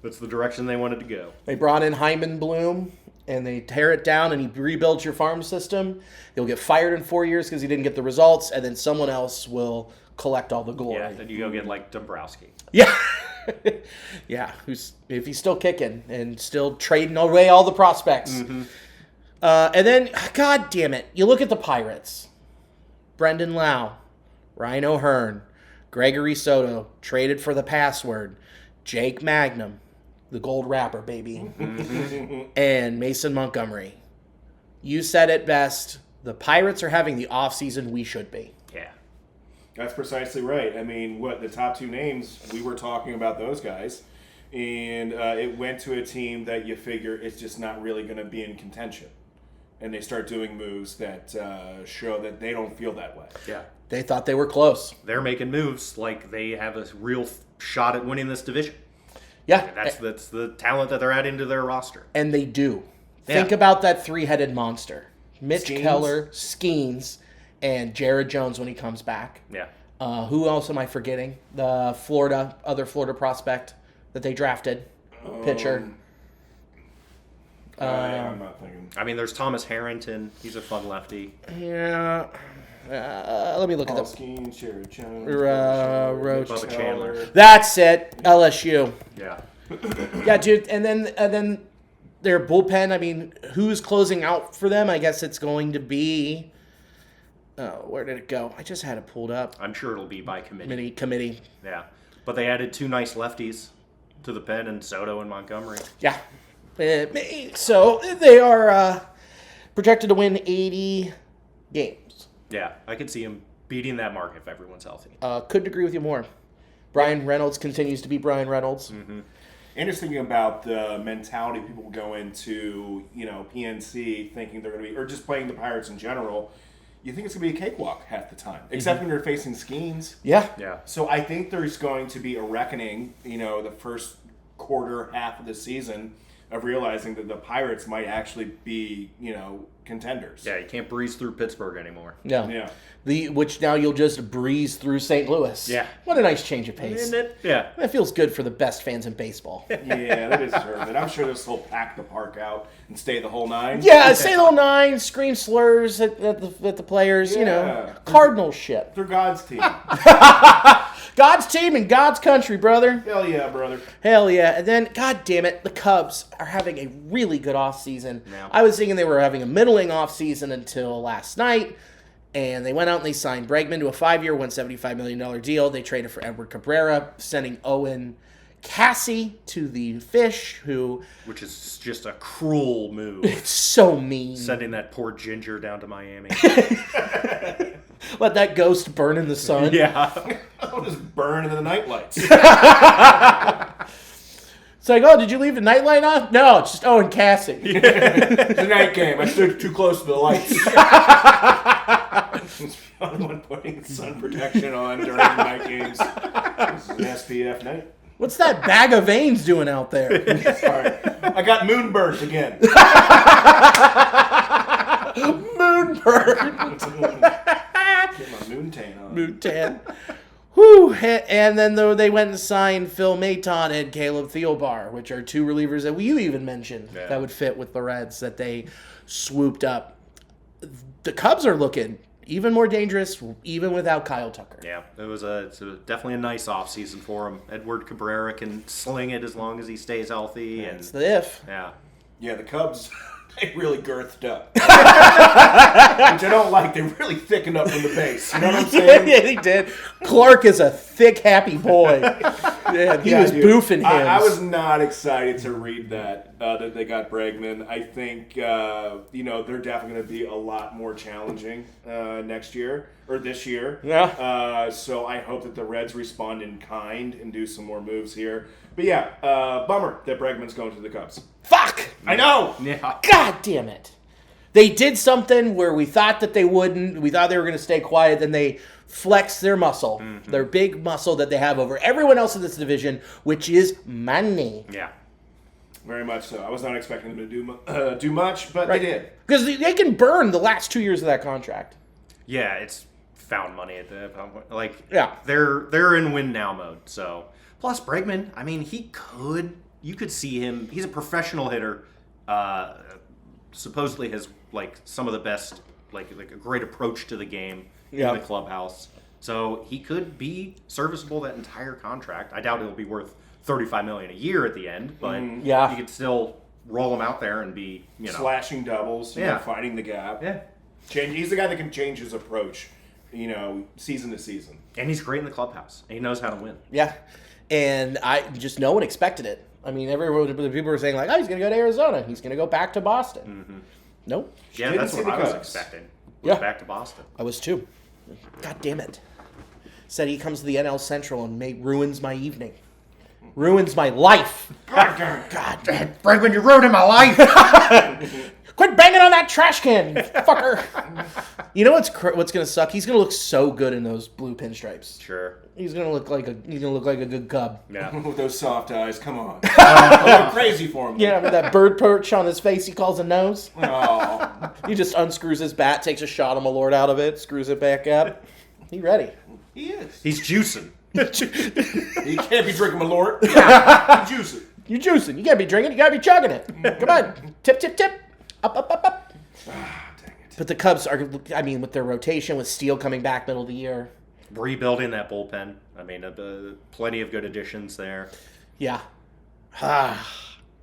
that's the direction they wanted to go. They brought in Hyman Bloom, and they tear it down, and he rebuilds your farm system. He'll get fired in 4 years because he didn't get the results, and then someone else will collect all the glory. Yeah, then you go get like Dombrowski. Yeah. Yeah. If he's still kicking and still trading away all the prospects. And then, God damn it, you look at the Pirates. Brendan Lau, Ryan O'Hearn, Gregory Soto, traded for the password, Jake Magnum, the gold rapper, baby, and Mason Montgomery. You said it best. The Pirates are having the offseason we should be. Yeah. That's precisely right. I mean, the top two names, we were talking about those guys. And it went to a team that you figure it's just not really going to be in contention. And they start doing moves that show that they don't feel that way. Yeah. They thought they were close. They're making moves like they have a real shot at winning this division. Yeah. And that's the talent that they're adding to their roster. And they do. Yeah. Think about that three-headed monster. Mitch Skeens. Keller, Skeens, and Jared Jones when he comes back. Yeah. Who else am I forgetting? The other Florida prospect that they drafted, pitcher. I'm not thinking. I mean, there's Thomas Harrington. He's a fun lefty. Yeah. Let me look at Paul them. Skeens, Jared Jones, Roach. Bubba Chandler. That's it. LSU. Yeah. Yeah, dude. And then their bullpen. I mean, who's closing out for them? I guess it's going to be. Oh, where did it go? I just had it pulled up. I'm sure it'll be by committee. Committee. Yeah. But they added two nice lefties to the pen, and Soto and Montgomery. Yeah. So they are projected to win 80 games. Yeah. I could see him beating that mark if everyone's healthy. Couldn't agree with you more. Brian Reynolds continues to be Brian Reynolds. And just thinking about the mentality people go into, PNC thinking they're going to be, or just playing the Pirates in general, you think it's going to be a cakewalk half the time, except when you're facing Skeens. Yeah. Yeah. So I think there's going to be a reckoning, the first half of the season of realizing that the Pirates might actually be, contenders. Yeah, you can't breeze through Pittsburgh anymore. Yeah. Which now you'll just breeze through St. Louis. Yeah. What a nice change of pace. Isn't it? Yeah. That feels good for the best fans in baseball. Yeah, they deserve it. I'm sure this will pack the park out and stay the whole nine. Yeah, say little nine, scream slurs at the players, Yeah. Cardinal shit. They're God's team. God's team and God's country, brother. Hell yeah, brother. Hell yeah. And then, god damn it, the Cubs are having a really good offseason. Yeah. I was thinking they were having a middling offseason until last night, And they went out and they signed Bregman to a 5-year, $175 million deal. They traded for Edward Cabrera, sending Owen Cassie to the Fish, which is just a cruel move. It's so mean. Sending that poor Ginger down to Miami. Let that ghost burn in the sun. Yeah. I'll just burn in the nightlights. It's like, oh, did you leave the nightlight on? No, it's just Owen Cassie. The night game. I stood too close to the lights. I'm the one putting sun protection on during the night games. This is an SPF night. What's that bag of veins doing out there? Sorry. I got moonburnt again. Moonburn. Get my moon tan on. Moon tan. Whew. And then they went and signed Phil Maton and Caleb Thielbar, which are two relievers that you even mentioned that would fit with the Reds that they swooped up. The Cubs are looking even more dangerous, even without Kyle Tucker. Yeah, it's definitely a nice offseason for him. Edward Cabrera can sling it as long as he stays healthy. That's the if. Yeah. Yeah, the Cubs, they really girthed up. Which I don't like. They really thickened up from the base. You know what I'm saying? Yeah, he did. Clark is a thick, happy boy. Yeah, he was boofing him. I was not excited to read that they got Bregman. I think they're definitely going to be a lot more challenging next year or this year. Yeah. So I hope that the Reds respond in kind and do some more moves here. But yeah, bummer that Bregman's going to the Cubs. Fuck! I know. Yeah. God damn it. They did something where we thought that they wouldn't. We thought they were going to stay quiet. Then they flexed their muscle, their big muscle that they have over everyone else in this division, which is money. Yeah. Very much so. I was not expecting them to do much, but they did. Because they can burn the last 2 years of that contract. Yeah, it's found money at the point. Like, Yeah. they're in win now mode. So plus Bregman, I mean, you could see him. He's a professional hitter. Supposedly has like some of the best, like a great approach to the game in the clubhouse. So he could be serviceable that entire contract. I doubt it'll be worth $35 million a year at the end, but you could still roll him out there and be, slashing doubles, finding the gap. Yeah. He's the guy that can change his approach, season to season. And he's great in the clubhouse. And he knows how to win. Yeah. And no one expected it. I mean, the people were saying like, oh, he's going to go to Arizona. He's going to go back to Boston. Mm-hmm. Nope. Yeah, that's what I was expecting. Back to Boston. I was too. God damn it. Said he comes to the NL Central and ruins my evening. Ruins my life. God damn. Bregman, you ruined my life. Quit banging on that trash can, you fucker. You know what's going to suck? He's going to look so good in those blue pinstripes. Sure. He's going to look like a good Cub. Yeah. With those soft eyes, come on. I'm crazy for him. Yeah, with that bird perch on his face he calls a nose. Oh. He just unscrews his bat, takes a shot of Malort out of it, screws it back up. He ready. He is. He's juicing. He can't be drinking Malort. Yeah. Juice it. You juicing. You can't be drinking. You got to be chugging it. Come on. Tip, tip, tip. Up, up, up, up. Dang it. But the Cubs are, with their rotation, with Steele coming back middle of the year. Rebuilding that bullpen. I mean, plenty of good additions there. Yeah.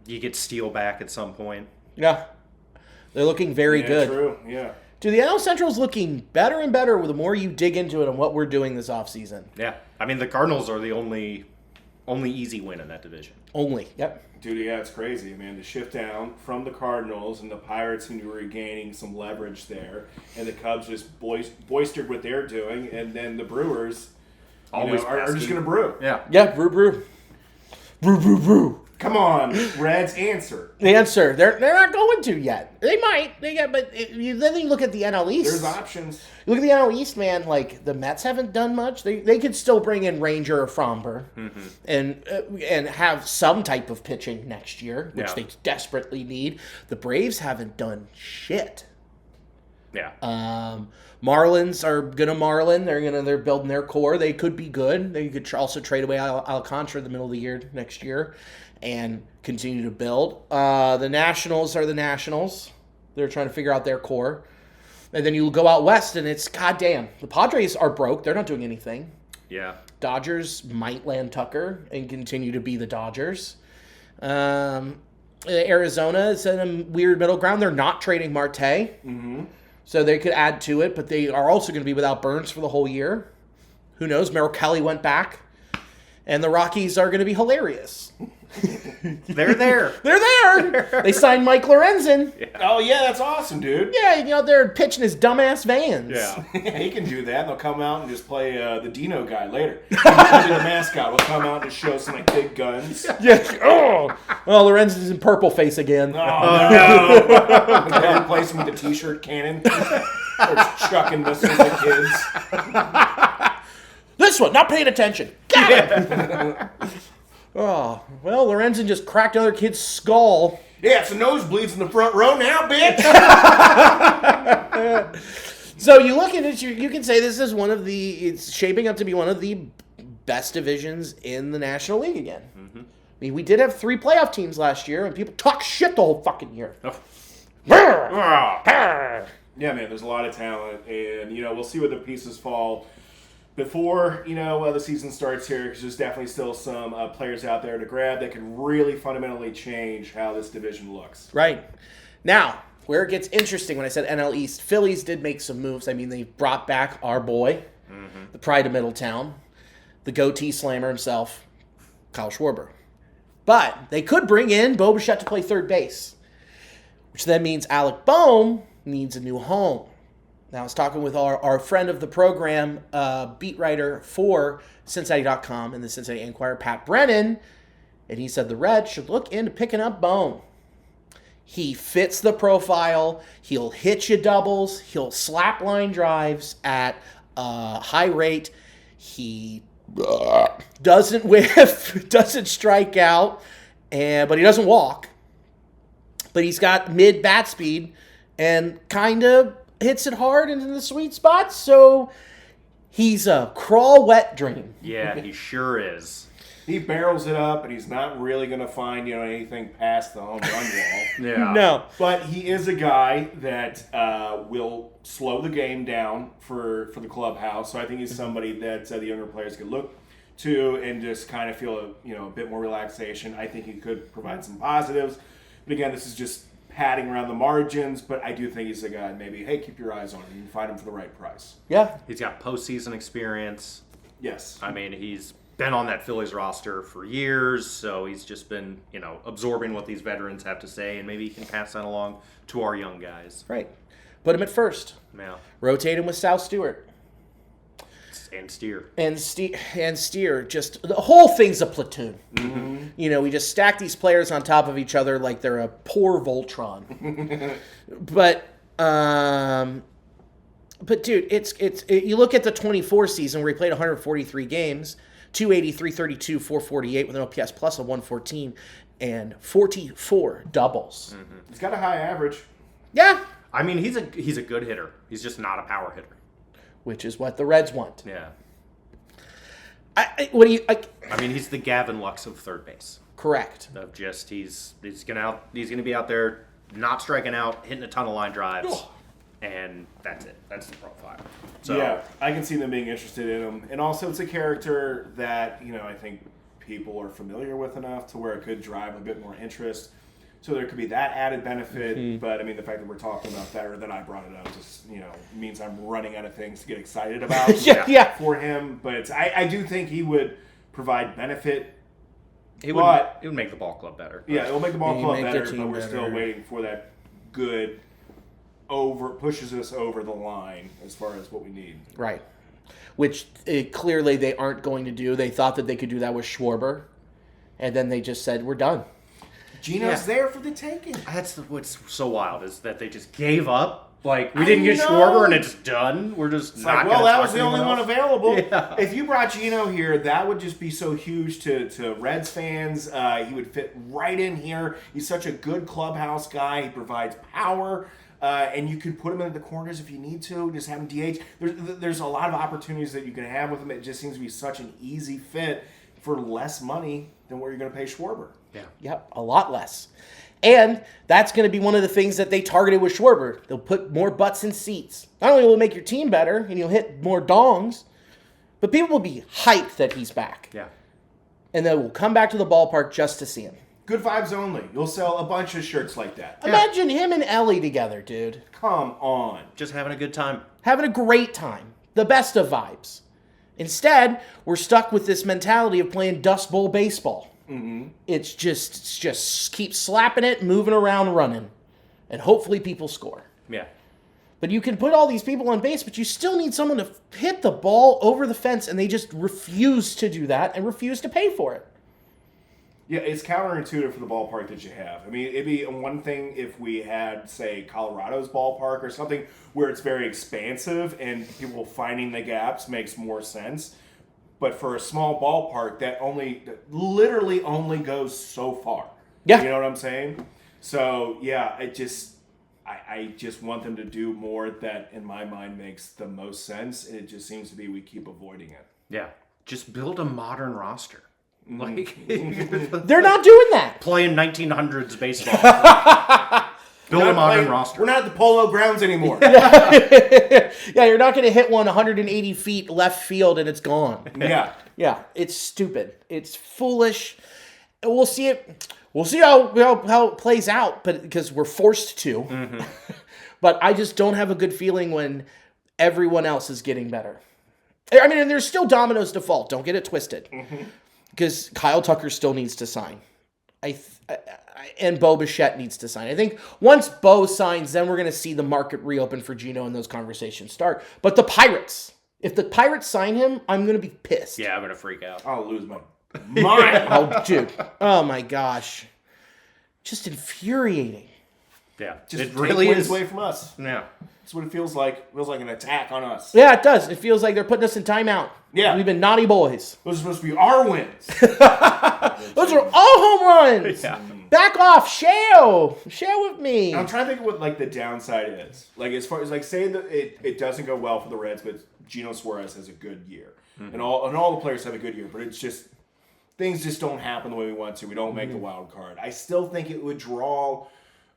You get Steele back at some point. Yeah. They're looking very good. True, yeah. Dude, the NL Central's looking better and better the more you dig into it and what we're doing this offseason. Yeah. I mean, the Cardinals are the only easy win in that division. Only. Yep. Dude, yeah, it's crazy, man. To shift down from the Cardinals and the Pirates seem to be regaining some leverage there, and the Cubs just boistered what they're doing, and then the Brewers are just going to brew. Yeah. Yeah, brew, brew. Brew, brew, brew. Come on, Reds, answer. The answer. They're not going to yet. They might. Then you look at the NL East. There's options. You look at the NL East, man. Like the Mets haven't done much. They could still bring in Ranger or Fromber and have some type of pitching next year, which they desperately need. The Braves haven't done shit. Yeah. Marlins are gonna Marlin. They're building their core. They could be good. They could also trade away Alcantara in the middle of the year next year and continue to build. The Nationals are the Nationals. They're trying to figure out their core. And then you go out west, and it's goddamn. The Padres are broke. They're not doing anything. Yeah. Dodgers might land Tucker and continue to be the Dodgers. Arizona is in a weird middle ground. They're not trading Marte. Mm-hmm. So they could add to it, but they are also going to be without Burns for the whole year. Who knows? Merrill Kelly went back. And the Rockies are going to be hilarious. They're there. They're there. They signed Mike Lorenzen. Yeah. Oh, yeah, that's awesome, dude. Yeah, they're pitching his dumbass vans. Yeah. He can do that. They'll come out and just play the Dino guy later. He'll be the mascot. We'll come out and just show some big guns. Yeah. Oh. Well, Lorenzen's in purple face again. Oh, no. They replace him with the T-shirt cannon. They're chucking missiles at kids. This one, not paying attention. Got it. Oh, well, Lorenzen just cracked another kid's skull. Yeah, it's the nosebleeds in the front row now, bitch. So you look at it, you can say this is it's shaping up to be one of the best divisions in the National League again. Mm-hmm. I mean, we did have 3 playoff teams last year, and people talk shit the whole fucking year. Oh. Yeah, man, there's a lot of talent, and, we'll see where the pieces fall before, the season starts here, because there's definitely still some players out there to grab that can really fundamentally change how this division looks. Right. Now, where it gets interesting, when I said NL East, Phillies did make some moves. I mean, they brought back our boy, the pride of Middletown, the goatee slammer himself, Kyle Schwarber. But they could bring in Bo Bichette to play third base, which then means Alec Boehm needs a new home. Now, I was talking with our friend of the program, beat writer for Cincinnati.com and the Cincinnati Enquirer, Pat Brennan, and he said the Reds should look into picking up Boehm. He fits the profile. He'll hit you doubles. He'll slap line drives at a high rate. He doesn't whiff, doesn't strike out, but he doesn't walk. But he's got mid bat speed and kind of hits it hard and in the sweet spots, so he's a crawl wet dream. Yeah, he sure is. He barrels it up, and he's not really going to find anything past the home run wall. Yeah. No. But he is a guy that will slow the game down for the clubhouse, so I think he's somebody that the younger players could look to and just kind of feel a bit more relaxation. I think he could provide some positives. But again, this is just padding around the margins, but I do think he's a guy maybe, hey, keep your eyes on him. You can find him for the right price. Yeah. He's got postseason experience. Yes. I mean, he's been on that Phillies roster for years, so he's just been, absorbing what these veterans have to say, and maybe he can pass that along to our young guys. Right. Put him at first. Yeah. Rotate him with Sal Stewart. And Steer. And Steer. Just, the whole thing's a platoon. Mm-hmm. We just stack these players on top of each other like they're a poor Voltron. But dude, you look at the 24 season where he played 143 games, 280, 332, 448 with an OPS plus of 114 and 44 doubles. Mm-hmm. He's got a high average. Yeah. I mean, he's a good hitter. He's just not a power hitter. Which is what the Reds want. Yeah. I mean, he's the Gavin Lux of third base. Correct. Of just he's gonna be out there not striking out, hitting a ton of line drives, and that's it. That's the profile. So yeah, I can see them being interested in him, and also it's a character that I think people are familiar with enough to where it could drive a bit more interest. So there could be that added benefit, but I mean the fact that we're talking about that or that I brought it up just means I'm running out of things to get excited about for him. But I do think he would provide benefit. It would make the ball club better. Yeah, it will make the ball club better, but we're better. still waiting for that good pushes us over the line as far as what we need. Right. Which clearly they aren't going to do. They thought that they could do that with Schwarber, and then they just said, we're done. Gino's there for the taking. That's what's so wild is that they just gave up. Like, we didn't get Schwarber and it's done. We're just not going to that was the only one available. Yeah. If you brought Gino here, that would just be so huge to Reds fans. He would fit right in here. He's such a good clubhouse guy. He provides power. And you can put him in the corners if you need to. Just have him DH. There's a lot of opportunities that you can have with him. It just seems to be such an easy fit for less money than what you're going to pay Schwarber. Yeah. Yep, a lot less. And that's going to be one of the things that they targeted with Schwarber. They'll put more butts in seats. Not only will it make your team better and you'll hit more dongs, but people will be hyped that he's back. Yeah. And they will come back to the ballpark just to see him. Good vibes only. You'll sell a bunch of shirts like that. Imagine him and Ellie together, dude. Come on. Just having a good time. Having a great time. The best of vibes. Instead, we're stuck with this mentality of playing Dust Bowl baseball. Mm-hmm. It's just keep slapping it, moving around, running. And hopefully people score. Yeah. But you can put all these people on base, but you still need someone to hit the ball over the fence, and they just refuse to do that and refuse to pay for it. Yeah, it's counterintuitive for the ballpark that you have. I mean, it'd be one thing if we had, say, Colorado's ballpark or something where it's very expansive and people finding the gaps makes more sense. But for a small ballpark, that literally only goes so far. Yeah. You know what I'm saying? So, yeah, I just want them to do more that, in my mind, makes the most sense. And it just seems to be we keep avoiding it. Yeah. Just build a modern roster. Like They're not doing that. playing 1900s baseball. Build a modern roster. We're not at the Polo Grounds anymore. Yeah, you're not going to hit one 180 feet left field and it's gone. Yeah. Yeah, it's stupid. It's foolish. We'll see it. We'll see how it plays out, but because we're forced to. Mm-hmm. But I just don't have a good feeling when everyone else is getting better. I mean, and there's still dominoes to fall. Don't get it twisted. Because Kyle Tucker still needs to sign. And Bo Bichette needs to sign. I think once Bo signs, then we're going to see the market reopen for Gino and those conversations start. But the Pirates, if the Pirates sign him, I'm going to be pissed. Yeah, I'm going to freak out. I'll lose my mind. Oh, dude. Oh, my gosh. Just infuriating. Yeah, Just it really is. away from us. Yeah. That's what it feels like. It feels like an attack on us. Yeah, it does. It feels like they're putting us in timeout. Yeah. We've been naughty boys. Those are supposed to be our wins. Those are all home runs. Yeah. Back off. Share with me. I'm trying to think of what like the downside is. Like as far as like say that it doesn't go well for the Reds, but Gino Suarez has a good year. And all the players have a good year, but it's just things just don't happen the way we want to. We don't make the wild card. I still think it would draw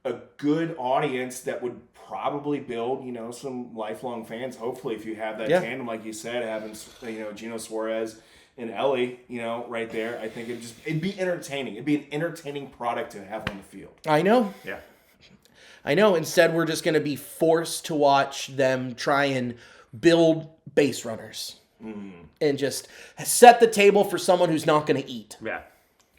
a good audience that would probably build, some lifelong fans. Hopefully, if you have that tandem, like you said, having, Gino Suarez and Ellie, right there, I think it'd be entertaining. It'd be an entertaining product to have on the field. I know. Yeah. I know. Instead, we're just going to be forced to watch them try and build base runners and just set the table for someone who's not going to eat. Yeah.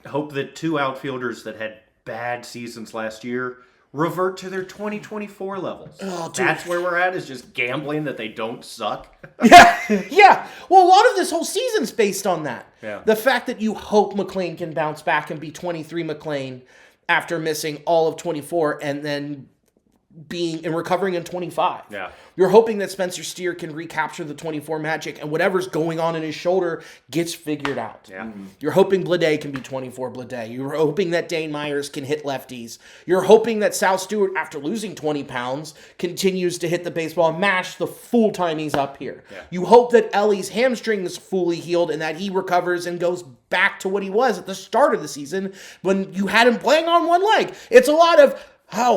Hope that two outfielders that had bad seasons last year revert to their 2024 levels. Oh, dude. That's where we're at, is just gambling that they don't suck. Yeah. Well, a lot of this whole season's based on that. Yeah. The fact that you hope McLean can bounce back and be 23 McLean after missing all of 24 and then recovering in 25. Yeah. You're hoping that Spencer Steer can recapture the 24 magic and whatever's going on in his shoulder gets figured out. Yeah. You're hoping Blade can be 24 Blade. You're hoping that Dane Myers can hit lefties. You're hoping that Sal Stewart, after losing 20 pounds, continues to hit the baseball and mash the full time he's up here. Yeah. You hope that Ellie's hamstring is fully healed and that he recovers and goes back to what he was at the start of the season when you had him playing on one leg. It's a lot of,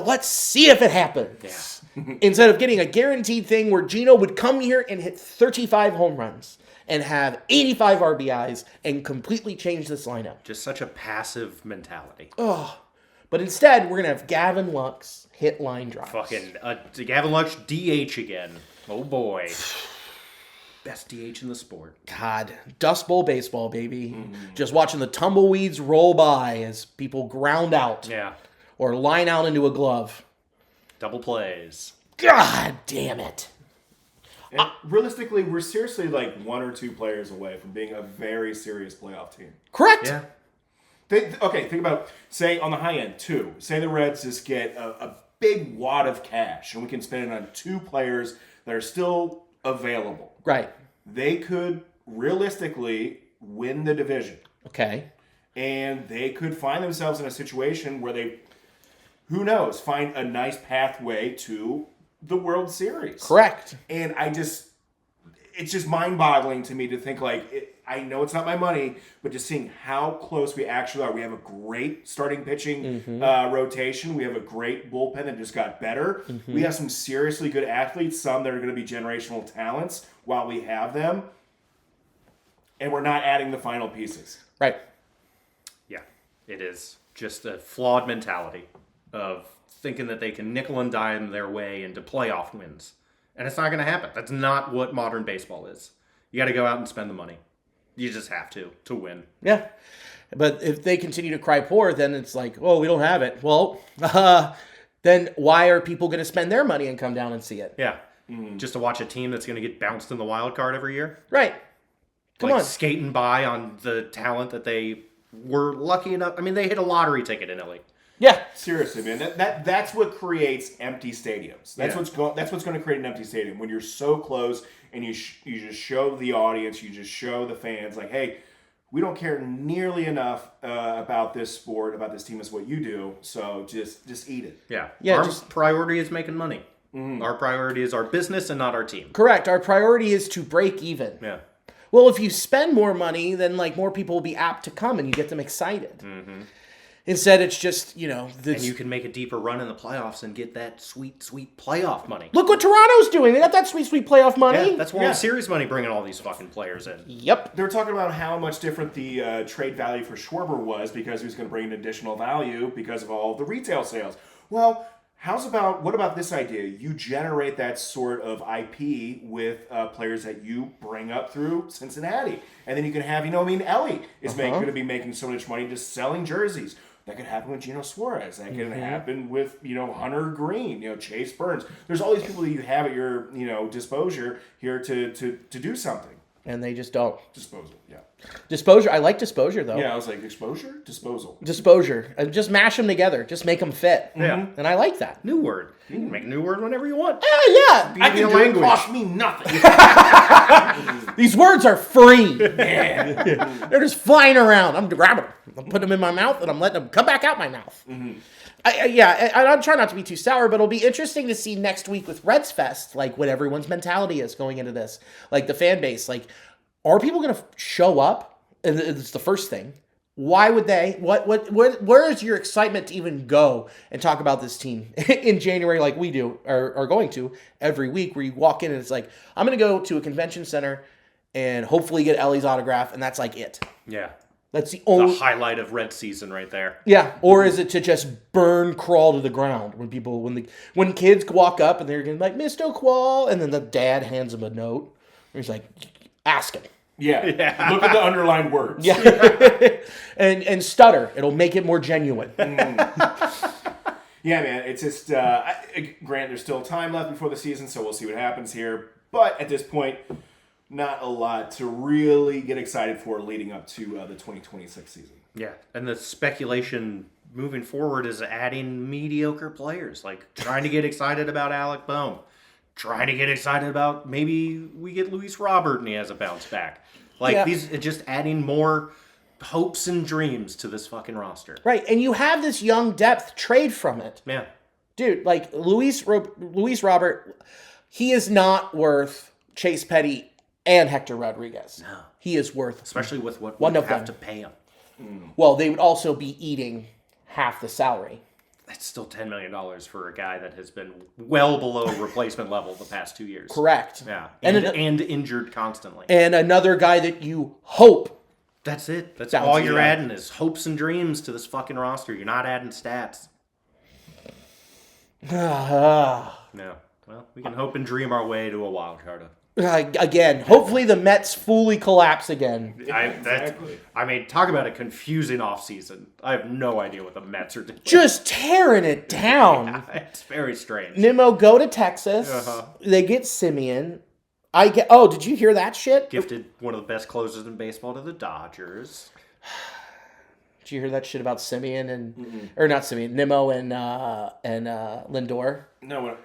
let's see if it happens. Yeah. Instead of getting a guaranteed thing where Gino would come here and hit 35 home runs and have 85 RBIs and completely change this lineup. Just such a passive mentality. Oh, but instead, we're going to have Gavin Lux hit line drives. Fucking Gavin Lux DH again. Oh boy. Best DH in the sport. God, Dust Bowl baseball, baby. Just watching the tumbleweeds roll by as people ground out. Yeah. Or line out into a glove. Double plays. God damn it. And realistically, we're seriously like one or two players away from being a very serious playoff team. Correct. Yeah. Think about, say, on the high end, two. Say the Reds just get a big wad of cash, and we can spend it on two players that are still available. Right. They could realistically win the division. Okay. And they could find themselves in a situation where they, who knows, find a nice pathway to the World Series. Correct. And it's just mind-boggling to me to think I know it's not my money, but just seeing how close we actually are. We have a great starting pitching rotation. We have a great bullpen that just got better. We have some seriously good athletes, some that are going to be generational talents while we have them. And we're not adding the final pieces. Right. Yeah, it is. just a flawed mentality of thinking that they can nickel and dime their way into playoff wins. And it's not going to happen. That's not what modern baseball is. You got to go out and spend the money. You just have to win. Yeah. But if they continue to cry poor, then it's like, oh, we don't have it. Well, then why are people going to spend their money and come down and see it? Yeah. Just to watch a team that's going to get bounced in the wild card every year? Right. Come on. Skating by on the talent that they were lucky enough. I mean, they hit a lottery ticket in LA. Yeah. Seriously, man. That's what creates empty stadiums. That's what's going to create an empty stadium when you're so close and you just show the audience, you just show the fans like, hey, we don't care nearly enough about this sport, about this team as what you do. So just eat it. Yeah. Yeah. Our priority is making money. Our priority is our business and not our team. Correct. Our priority is to break even. Yeah. Well, if you spend more money, then like more people will be apt to come and you get them excited. Instead, it's just, And you can make a deeper run in the playoffs and get that sweet, sweet playoff money. Look what Toronto's doing. They got that sweet, sweet playoff money. Yeah, that's World Series money bringing all these fucking players in. Yep. They were talking about how much different the trade value for Schwarber was because he was going to bring in additional value because of all the retail sales. Well, what about this idea? You generate that sort of IP with players that you bring up through Cincinnati. And then you can have, Ellie is going to be making so much money just selling jerseys. That could happen with Gino Suarez. That could happen with, Hunter Green, Chase Burns. There's all these people that you have at your, disposal here to do something. And they just don't. Disposal, yeah. Disposure. I like disposure, though. Yeah, I was like, exposure? Disposal. Disposure. Just mash them together. Just make them fit. Yeah. And I like that. New word. You can make a new word whenever you want. Yeah. I can do it. Cost me nothing. These words are free. Yeah. They're just flying around. I'm grabbing them. I'm putting them in my mouth, and I'm letting them come back out my mouth. I'm trying not to be too sour, but it'll be interesting to see next week with Reds Fest, like what everyone's mentality is going into this. Like the fan base, like, are people going to show up? And it's the first thing. Why would they? Where is your excitement to even go and talk about this team in January like we do, or are going to every week, where you walk in and it's like, I'm going to go to a convention center and hopefully get Ellie's autograph, and that's like it. Yeah. That's the only... The highlight of Red season right there. Yeah, or is it to just crawl to the ground when kids walk up and they're going to be like, Mr. Qual, and then the dad hands them a note. He's like, ask him. Yeah. Look at the underlined words. Yeah. and stutter. It'll make it more genuine. Yeah, man. It's just, Grant, there's still time left before the season, so we'll see what happens here. But at this point, not a lot to really get excited for leading up to the 2026 season. Yeah, and the speculation moving forward is adding mediocre players, like trying to get excited about Alec Boehm, trying to get excited about maybe we get Luis Robert and he has a bounce back. Like these, just adding more hopes and dreams to this fucking roster. Right, and you have this young depth, trade from it. Yeah. Dude, like Luis Robert, he is not worth Chase Petty and Hector Rodriguez. No. He is worth... Especially with what one we of have them. to pay him. Well, they would also be eating half the salary. That's still $10 million for a guy that has been well below replacement level the past 2 years. Correct. Yeah. And injured constantly. And another guy that you hope... That's it. That's Sounds all you're good. adding is hopes and dreams to this fucking roster. You're not adding stats. No. Well, we can hope and dream our way to a wild card. Again, hopefully the Mets fully collapse again. Exactly. I mean, talk about a confusing offseason. I have no idea what the Mets are doing. Just tearing it down. It's very strange. Nimmo go to Texas. They get Simeon. Did you hear that shit? Gifted one of the best closers in baseball to the Dodgers. Did you hear that shit about Simeon or not Simeon, Nimmo and Lindor? No,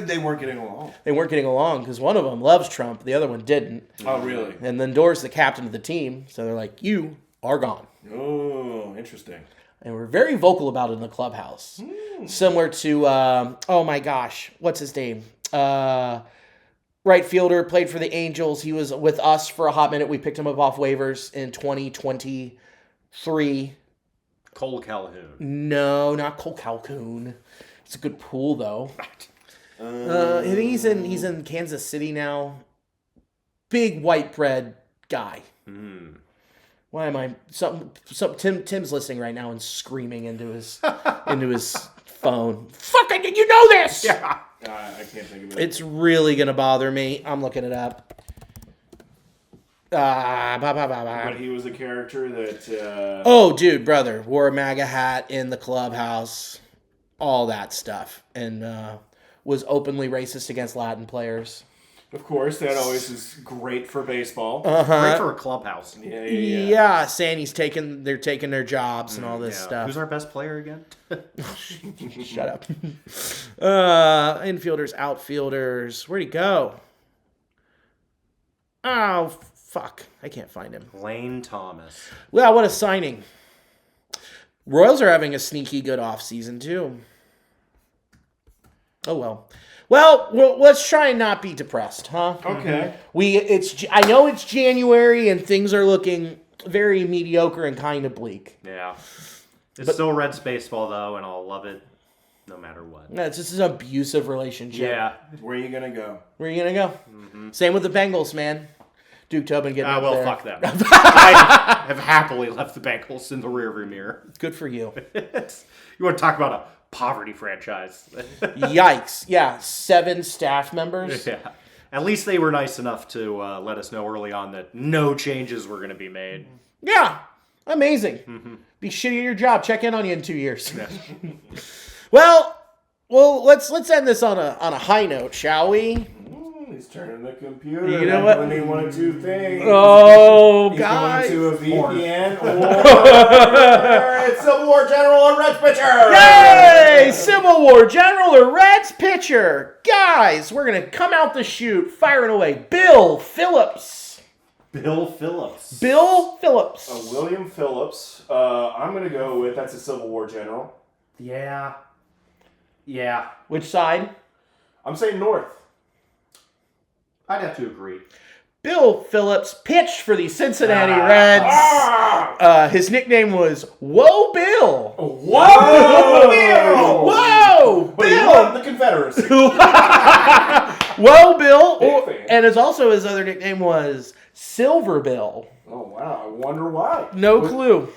they weren't getting along. They weren't getting along because one of them loves Trump, the other one didn't. Oh, really? And Lindor's the captain of the team, so they're like, you are gone. Oh, interesting. And we're very vocal about it in the clubhouse. Similar to, oh my gosh, what's his name? Right fielder, played for the Angels. He was with us for a hot minute. We picked him up off waivers in 2023. Cole Calhoun. No, not Cole Calhoun. It's a good pool, though. I think he's in Kansas City now. Big white bread guy. Why am I? Tim's listening right now and screaming into his phone. Fucking, did you know this? Yeah. I can't think of it. It's really gonna bother me. I'm looking it up. But he was a character that... Oh, dude, brother. Wore a MAGA hat in the clubhouse. All that stuff. And was openly racist against Latin players. Of course, that always is great for baseball. Great for a clubhouse. Yeah, saying they're taking their jobs and all this stuff. Who's our best player again? Shut up. Infielders, outfielders. Where'd he go? Oh, fuck. I can't find him. Lane Thomas. Well, what a signing. Royals are having a sneaky good offseason, too. Oh, well. Well, let's try and not be depressed, huh? Okay. I know it's January and things are looking very mediocre and kind of bleak. Yeah. It's still Reds baseball, though, and I'll love it no matter what. No, it's just an abusive relationship. Yeah. Where are you going to go? Where are you going to go? Mm-hmm. Same with the Bengals, man. Duke Tobin getting up well, there. fuck them. I have happily left the Bengals in the rearview mirror. Good for you. You want to talk about a poverty franchise? Yikes. Yeah, 7 staff members. Yeah. At least they were nice enough to let us know early on that no changes were going to be made. Yeah. Amazing. Mm-hmm. Be shitty at your job. Check in on you in 2 years. Yeah. Well, let's end this on a high note, shall we? He's turning the computer. You know what? Doing one of two things. Oh, He's guys. going to a VPN or it's Civil War General or Reds pitcher. Yay! Civil War General or Reds pitcher. Guys, we're going to come out the chute, firing away. Bill Phillips. Bill Phillips. William Phillips. I'm going to go with, that's a Civil War General. Yeah. Which side? I'm saying North. I'd have to agree. Bill Phillips pitched for the Cincinnati Reds. His nickname was Whoa Bill. Whoa Bill! Whoa But he Bill! won the Confederacy. Whoa Bill! Big fan. And his other nickname was Silver Bill. Oh wow! I wonder why. No clue.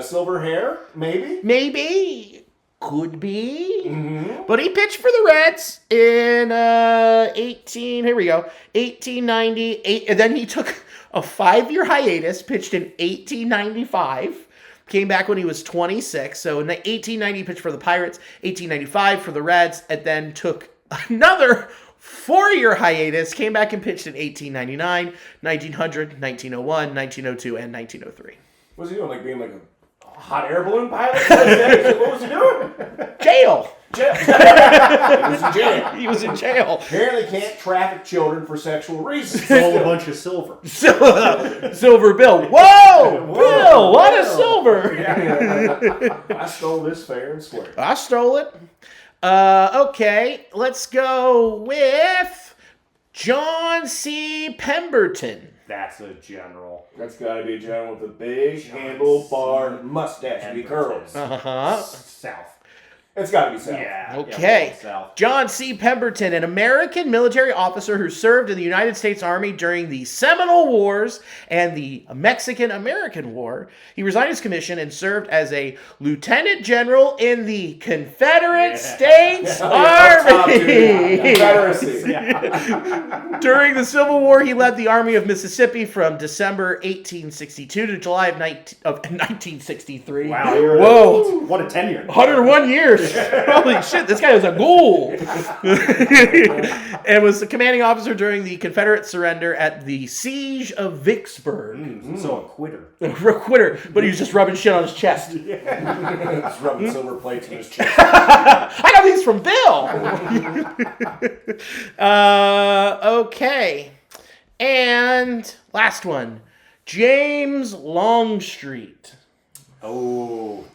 Silver hair, maybe. Maybe. Could be. Mm-hmm. But he pitched for the Reds in 1890. And then he took a 5-year hiatus, pitched in 1895. Came back when he was 26. So in 1890, he pitched for the Pirates, 1895 for the Reds, and then took another 4-year hiatus, came back and pitched in 1899, 1900, 1901, 1902, and 1903. What was he doing? Like being like a hot air balloon pilot? What was he doing? Jail. He was in jail. He was in jail. Apparently can't traffic children for sexual reasons. Stole a bunch of silver. Silver Bill. Whoa! Bill, what a silver. Yeah. I stole this fair and square. I stole it. Okay, let's go with John C. Pemberton. That's a general. That's got to be a general with a big handlebar mustache to be curls. Uh-huh. South. It's got to be South. Yeah. Okay. South. John C. Pemberton, an American military officer who served in the United States Army during the Seminole Wars and the Mexican-American War. He resigned his commission and served as a lieutenant general in the Confederate States Army. Confederacy. During the Civil War, he led the Army of Mississippi from December 1862 to July of 1963. Wow. Whoa. What a tenure. 101 years. Holy shit, this guy was a ghoul. And was the commanding officer during the Confederate surrender at the Siege of Vicksburg. So a quitter. A quitter, but he was just rubbing shit on his chest. Just rubbing silver plates in his chest. I got these from Bill. Okay. And last one. James Longstreet. Oh,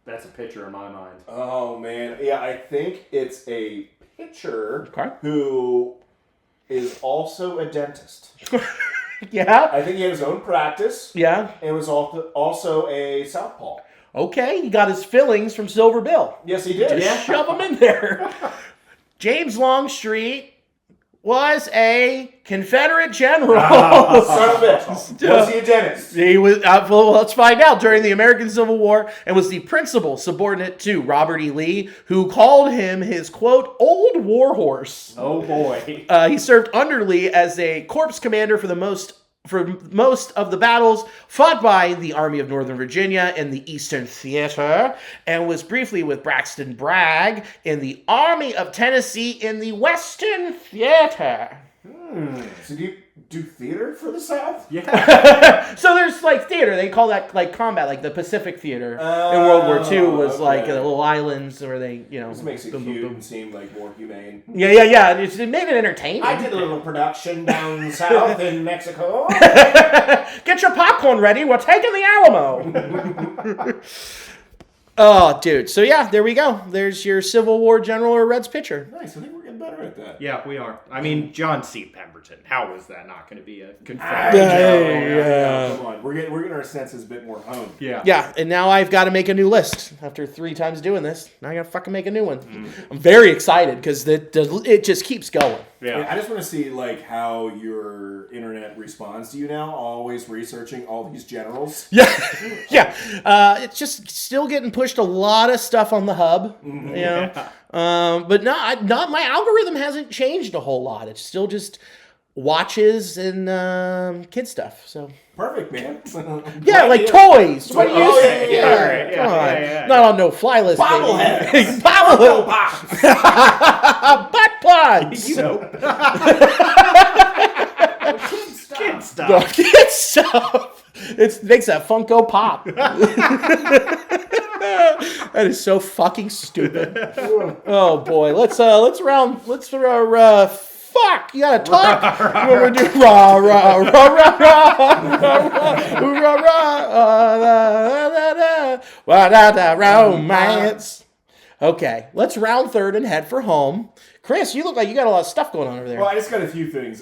that's a pitcher in my mind. Oh, man. Yeah, I think it's a pitcher Okay. who is also a dentist. Yeah. I think he had his own practice Yeah. and was also a southpaw. Okay. He got his fillings from Silver Bill. Yes, he did. Just shove them in there. James Longstreet was a Confederate general. Son of a bitch. Was he a dentist? He was, well, let's find out, during the American Civil War, and was the principal subordinate to Robert E. Lee, who called him his, quote, old war horse. Oh, boy. He served under Lee as a corps commander for most of the battles fought by the Army of Northern Virginia in the Eastern Theater, and was briefly with Braxton Bragg in the Army of Tennessee in the Western Theater. So do you do theater for the South? Yeah. So there's like theater. They call that like combat, like the Pacific Theater in World War II was like the little islands where they, This makes it boom, cute boom, boom. and seem like more humane. Yeah. It made it entertaining. I did a little production down south in Mexico. Get your popcorn ready. We're taking the Alamo. Oh, dude. So yeah, there we go. There's your Civil War general or Reds pitcher. Nice. I think we're getting better at that. Yeah, we are. I mean, John C. Pemberton. How was that not going to be a I Confederate? know. Come on. We're getting our senses a bit more honed. Yeah. Yeah, and now I've got to make a new list. After 3 times doing this, now I got to fucking make a new one. I'm very excited because it just keeps going. Yeah. I just want to see like how your internet responds to you now. Always researching all these generals. Yeah. It's just still getting pushed a lot of stuff on the hub, but not my algorithm hasn't changed a whole lot. It's still just watches and kid stuff. So Perfect, man. yeah, like toys. What do you Oh, say? yeah, all right, Come on, yeah. not on no fly list. Bobbleheads. Bobblehead. Butt plugs. Kid stuff. Kid stuff. It makes that Funko Pop. That is so fucking stupid. Oh boy, let's fuck, you gotta talk. You want me to do rah rah rah rah rah rah romance. Okay, let's round third and head for home. Chris, you look like you got a lot of stuff going on over there. Well, I just got a few things.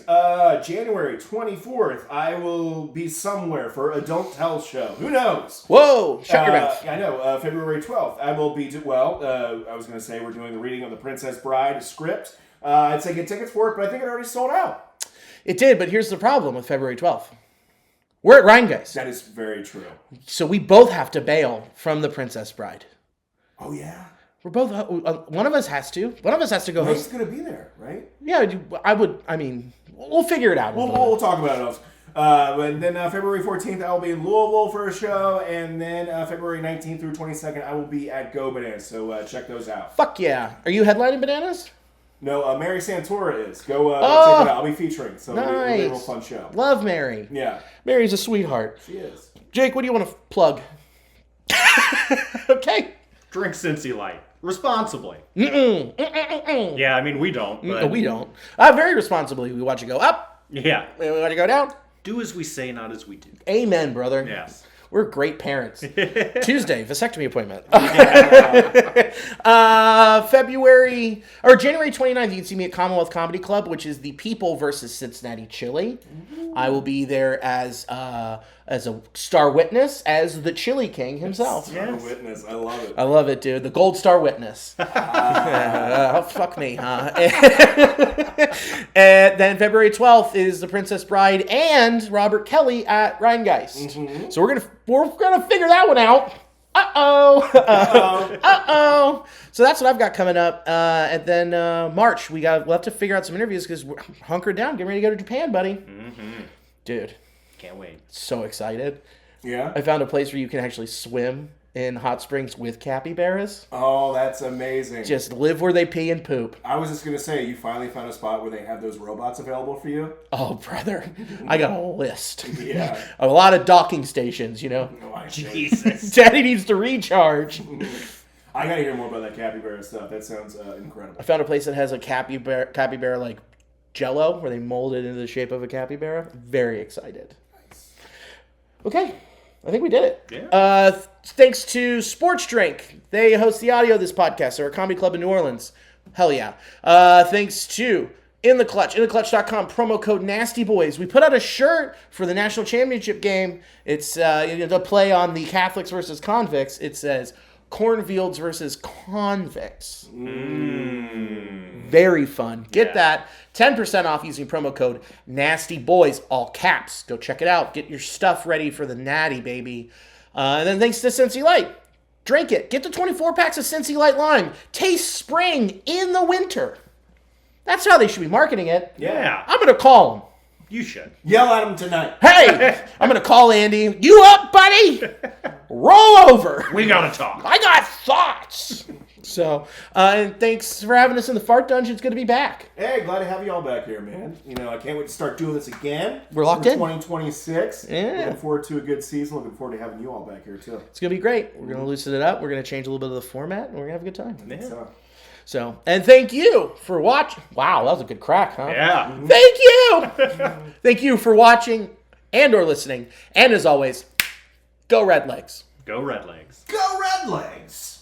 January 24th, I will be somewhere for a Don't Tell show. Who knows? Whoa, shut your mouth. I know. February 12th, I will be, I was going to say we're doing the reading of The Princess Bride script. I'd say get tickets for it, but I think it already sold out. It did, but here's the problem with February 12th. We're at Rheingeist. That is very true. So we both have to bail from The Princess Bride. Oh, yeah. We're both, one of us has to. One of us has to go Mike's host. going to be there, right? Yeah, we'll figure it out. We'll talk about it else. And then February 14th, I will be in Louisville for a show. And then February 19th through 22nd, I will be at Go Bananas. So check those out. Fuck yeah. Are you headlining Bananas? No, Mary Santora is. Go check it out. I'll be featuring. So it'll be a real fun show. Love Mary. Yeah. Mary's a sweetheart. She is. Jake, what do you want to plug? Okay. Drink Cincy Light. Responsibly. Yeah, I mean, we don't. But No, we don't. Very responsibly, we watch it go up. Yeah. We watch it go down. Do as we say, not as we do. Amen, brother. Yes. We're great parents. Tuesday, vasectomy appointment. January 29th, you can see me at Commonwealth Comedy Club, which is the People versus Cincinnati Chili. I will be there as a star witness, as the Chili King himself. Star witness. I love it. I love it, dude. The Gold Star Witness. Fuck me, huh? And then February 12th is The Princess Bride and Robert Kelly at Rheingeist. Mm-hmm. So we're gonna figure that one out. Uh-oh. So that's what I've got coming up. And then March, we'll have to figure out some interviews because we're hunkered down, getting ready to go to Japan, buddy. Mm-hmm. Dude. Can't wait. So excited. Yeah? I found a place where you can actually swim in hot springs with capybaras. Oh, that's amazing. Just live where they pee and poop. I was just going to say, you finally found a spot where they have those robots available for you? Oh, brother. I got a list. Yeah. A lot of docking stations, you know. Oh, Jesus. Daddy needs to recharge. I got to hear more about that capybara stuff. That sounds incredible. I found a place that has a capybara like Jello, where they mold it into the shape of a capybara. Very excited. Nice. Okay. I think we did it. Yeah. Thanks to Sports Drink. They host the audio of this podcast. They're a comedy club in New Orleans. Hell yeah. Thanks to In the Clutch. InTheClutch.com. Promo code Nasty Boys. We put out a shirt for the national championship game. It's to play on the Catholics versus convicts. It says, Cornfields versus Convicts. Very fun. Get that 10% off using promo code NASTYBOYS, all caps. Go check it out. Get your stuff ready for the natty, baby. And then thanks to Cincy Light. Drink it. Get the 24 packs of Cincy Light Lime. Taste spring in the winter. That's how they should be marketing it. Yeah. I'm going to call them. You should. Yell at him tonight. Hey, I'm going to call Andy. You up, buddy? Roll over. We gotta talk. I got thoughts. So, and thanks for having us in the Fart Dungeon. It's good to be back. Hey, glad to have you all back here, man. You know, I can't wait to start doing this again. We're locked in. 2026. Yeah. Looking forward to a good season. Looking forward to having you all back here, too. It's going to be great. We're going to loosen it up. We're going to change a little bit of the format, and we're going to have a good time. Yeah. So, and thank you for watching. Wow, that was a good crack, huh? Yeah. Thank you. Thank you for watching and or listening. And as always, go Red Legs. Go Red Legs. Go Red Legs!